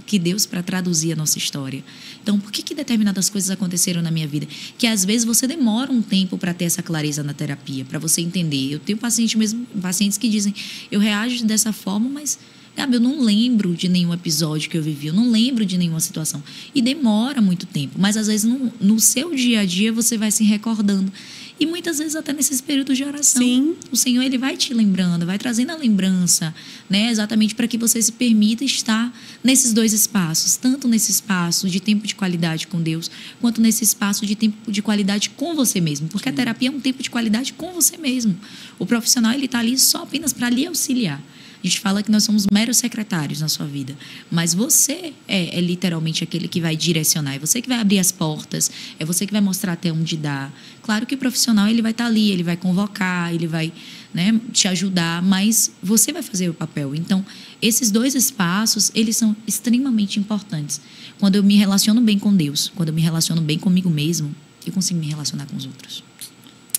que Deus para traduzir a nossa história? Então, por que determinadas coisas aconteceram na minha vida? Que às vezes você demora um tempo para ter essa clareza na terapia, para você entender. Eu tenho pacientes que dizem, eu reajo dessa forma, mas, Gabi, eu não lembro de nenhum episódio que eu vivi, eu não lembro de nenhuma situação. E demora muito tempo, mas às vezes no seu dia a dia você vai se recordando. E muitas vezes até nesses períodos de oração. Sim. O Senhor ele vai te lembrando, vai trazendo a lembrança, né? Exatamente para que você se permita estar nesses dois espaços. Tanto nesse espaço de tempo de qualidade com Deus, quanto nesse espaço de tempo de qualidade com você mesmo. Porque a terapia é um tempo de qualidade com você mesmo. O profissional ele está ali só apenas para lhe auxiliar. A gente fala que nós somos meros secretários na sua vida. Mas você é literalmente aquele que vai direcionar. É você que vai abrir as portas. É você que vai mostrar até onde dá. Claro que o profissional ele vai estar ali, ele vai convocar, ele vai, né, te ajudar. Mas você vai fazer o papel. Então, esses dois espaços, eles são extremamente importantes. Quando eu me relaciono bem com Deus, quando eu me relaciono bem comigo mesmo, eu consigo me relacionar com os outros.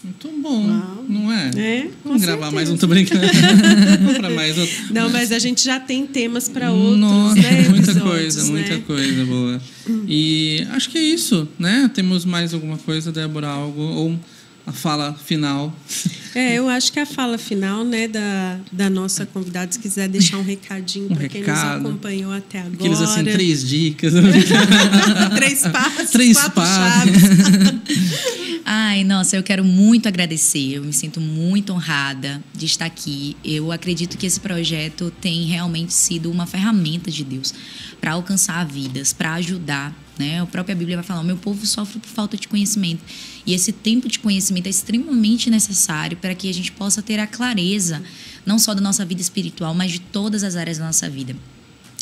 Muito bom, não é? Com Vamos gravar certeza. mais um, tô brincando. Vamos pra mais outro. Não, mas a gente já tem temas para outros, Nossa, né? muita coisa boa. E acho que é isso, né? Temos mais alguma coisa, Débora? Algo? Ou a fala final? Eu acho que a fala final, né, da nossa convidada, se quiser deixar um recadinho para quem nos acompanhou até agora. Aqueles assim, 3 dicas. 3 passos, 3 4 passos. chaves. Ai, nossa, eu quero muito agradecer. Eu me sinto muito honrada de estar aqui. Eu acredito que esse projeto tem realmente sido uma ferramenta de Deus para alcançar vidas, para ajudar, né? A própria Bíblia vai falar, o meu povo sofre por falta de conhecimento. E esse tempo de conhecimento é extremamente necessário para que a gente possa ter a clareza, não só da nossa vida espiritual, mas de todas as áreas da nossa vida.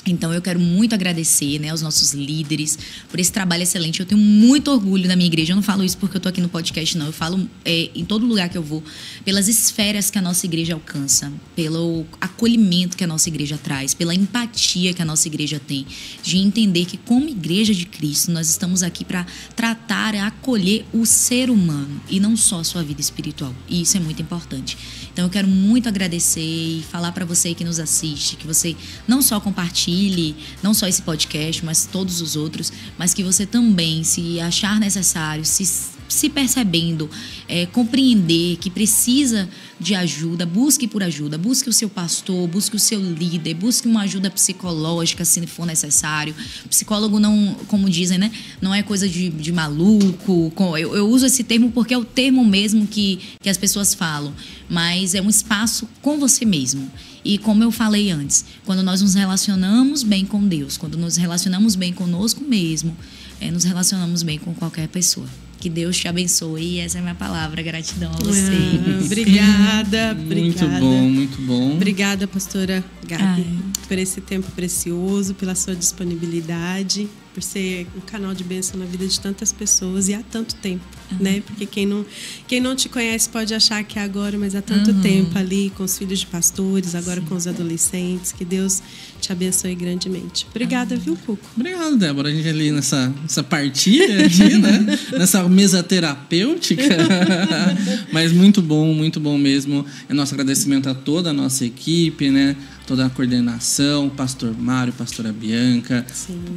Então, eu quero muito agradecer, né, aos nossos líderes por esse trabalho excelente. Eu tenho muito orgulho da minha igreja. Eu não falo isso porque eu estou aqui no podcast, não. Eu falo em todo lugar que eu vou, pelas esferas que a nossa igreja alcança, pelo acolhimento que a nossa igreja traz, pela empatia que a nossa igreja tem, de entender que, como igreja de Cristo, nós estamos aqui para tratar e acolher o ser humano e não só a sua vida espiritual. E isso é muito importante. Então, eu quero muito agradecer e falar para você que nos assiste, que você não só compartilhe, não só esse podcast, mas todos os outros, mas que você também, se achar necessário, se se percebendo, compreender que precisa de ajuda, busque por ajuda, busque o seu pastor, busque o seu líder, busque uma ajuda psicológica se for necessário. Psicólogo não, como dizem, né, não é coisa de maluco. Eu uso esse termo porque é o termo mesmo que as pessoas falam, mas é um espaço com você mesmo. E como eu falei antes, quando nós nos relacionamos bem com Deus, quando nos relacionamos bem conosco mesmo, nos relacionamos bem com qualquer pessoa. Que Deus te abençoe. E essa é a minha palavra. Gratidão a vocês. Obrigada. Muito bom, muito bom. Obrigada, pastora Gabi, por esse tempo precioso, pela sua disponibilidade, por ser um canal de bênção na vida de tantas pessoas e há tanto tempo, né? Porque quem não te conhece pode achar que é agora, mas há tanto tempo ali com os filhos de pastores, agora com os adolescentes. Que Deus te abençoe grandemente. Obrigada, viu, Cuco? Obrigado, Débora. A gente ali nessa partilha aqui, né? Nessa mesa terapêutica. Mas muito bom mesmo. É nosso agradecimento a toda a nossa equipe, né? Toda a coordenação, pastor Mário, pastora Bianca,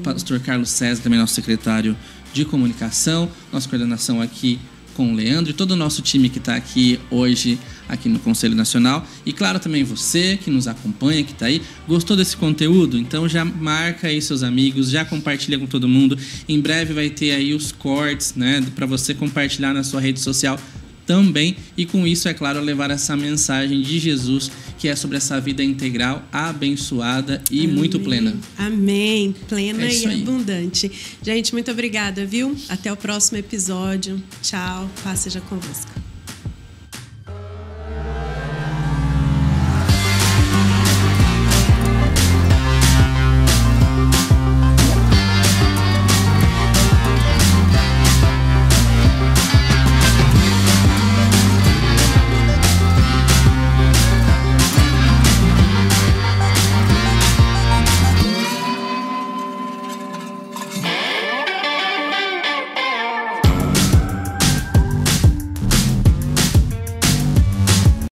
pastor Carlos César, também nosso secretário de comunicação, nossa coordenação aqui com o Leandro e todo o nosso time que está aqui hoje, aqui no Conselho Nacional. E claro, também você que nos acompanha, que está aí, gostou desse conteúdo? Então já marca aí seus amigos, já compartilha com todo mundo. Em breve vai ter aí os cortes, né, para você compartilhar na sua rede social também, e com isso, é claro, levar essa mensagem de Jesus, que é sobre essa vida integral, abençoada e muito plena. Amém. Plena e abundante. Gente, muito obrigada, viu? Até o próximo episódio. Tchau. Paz seja convosco.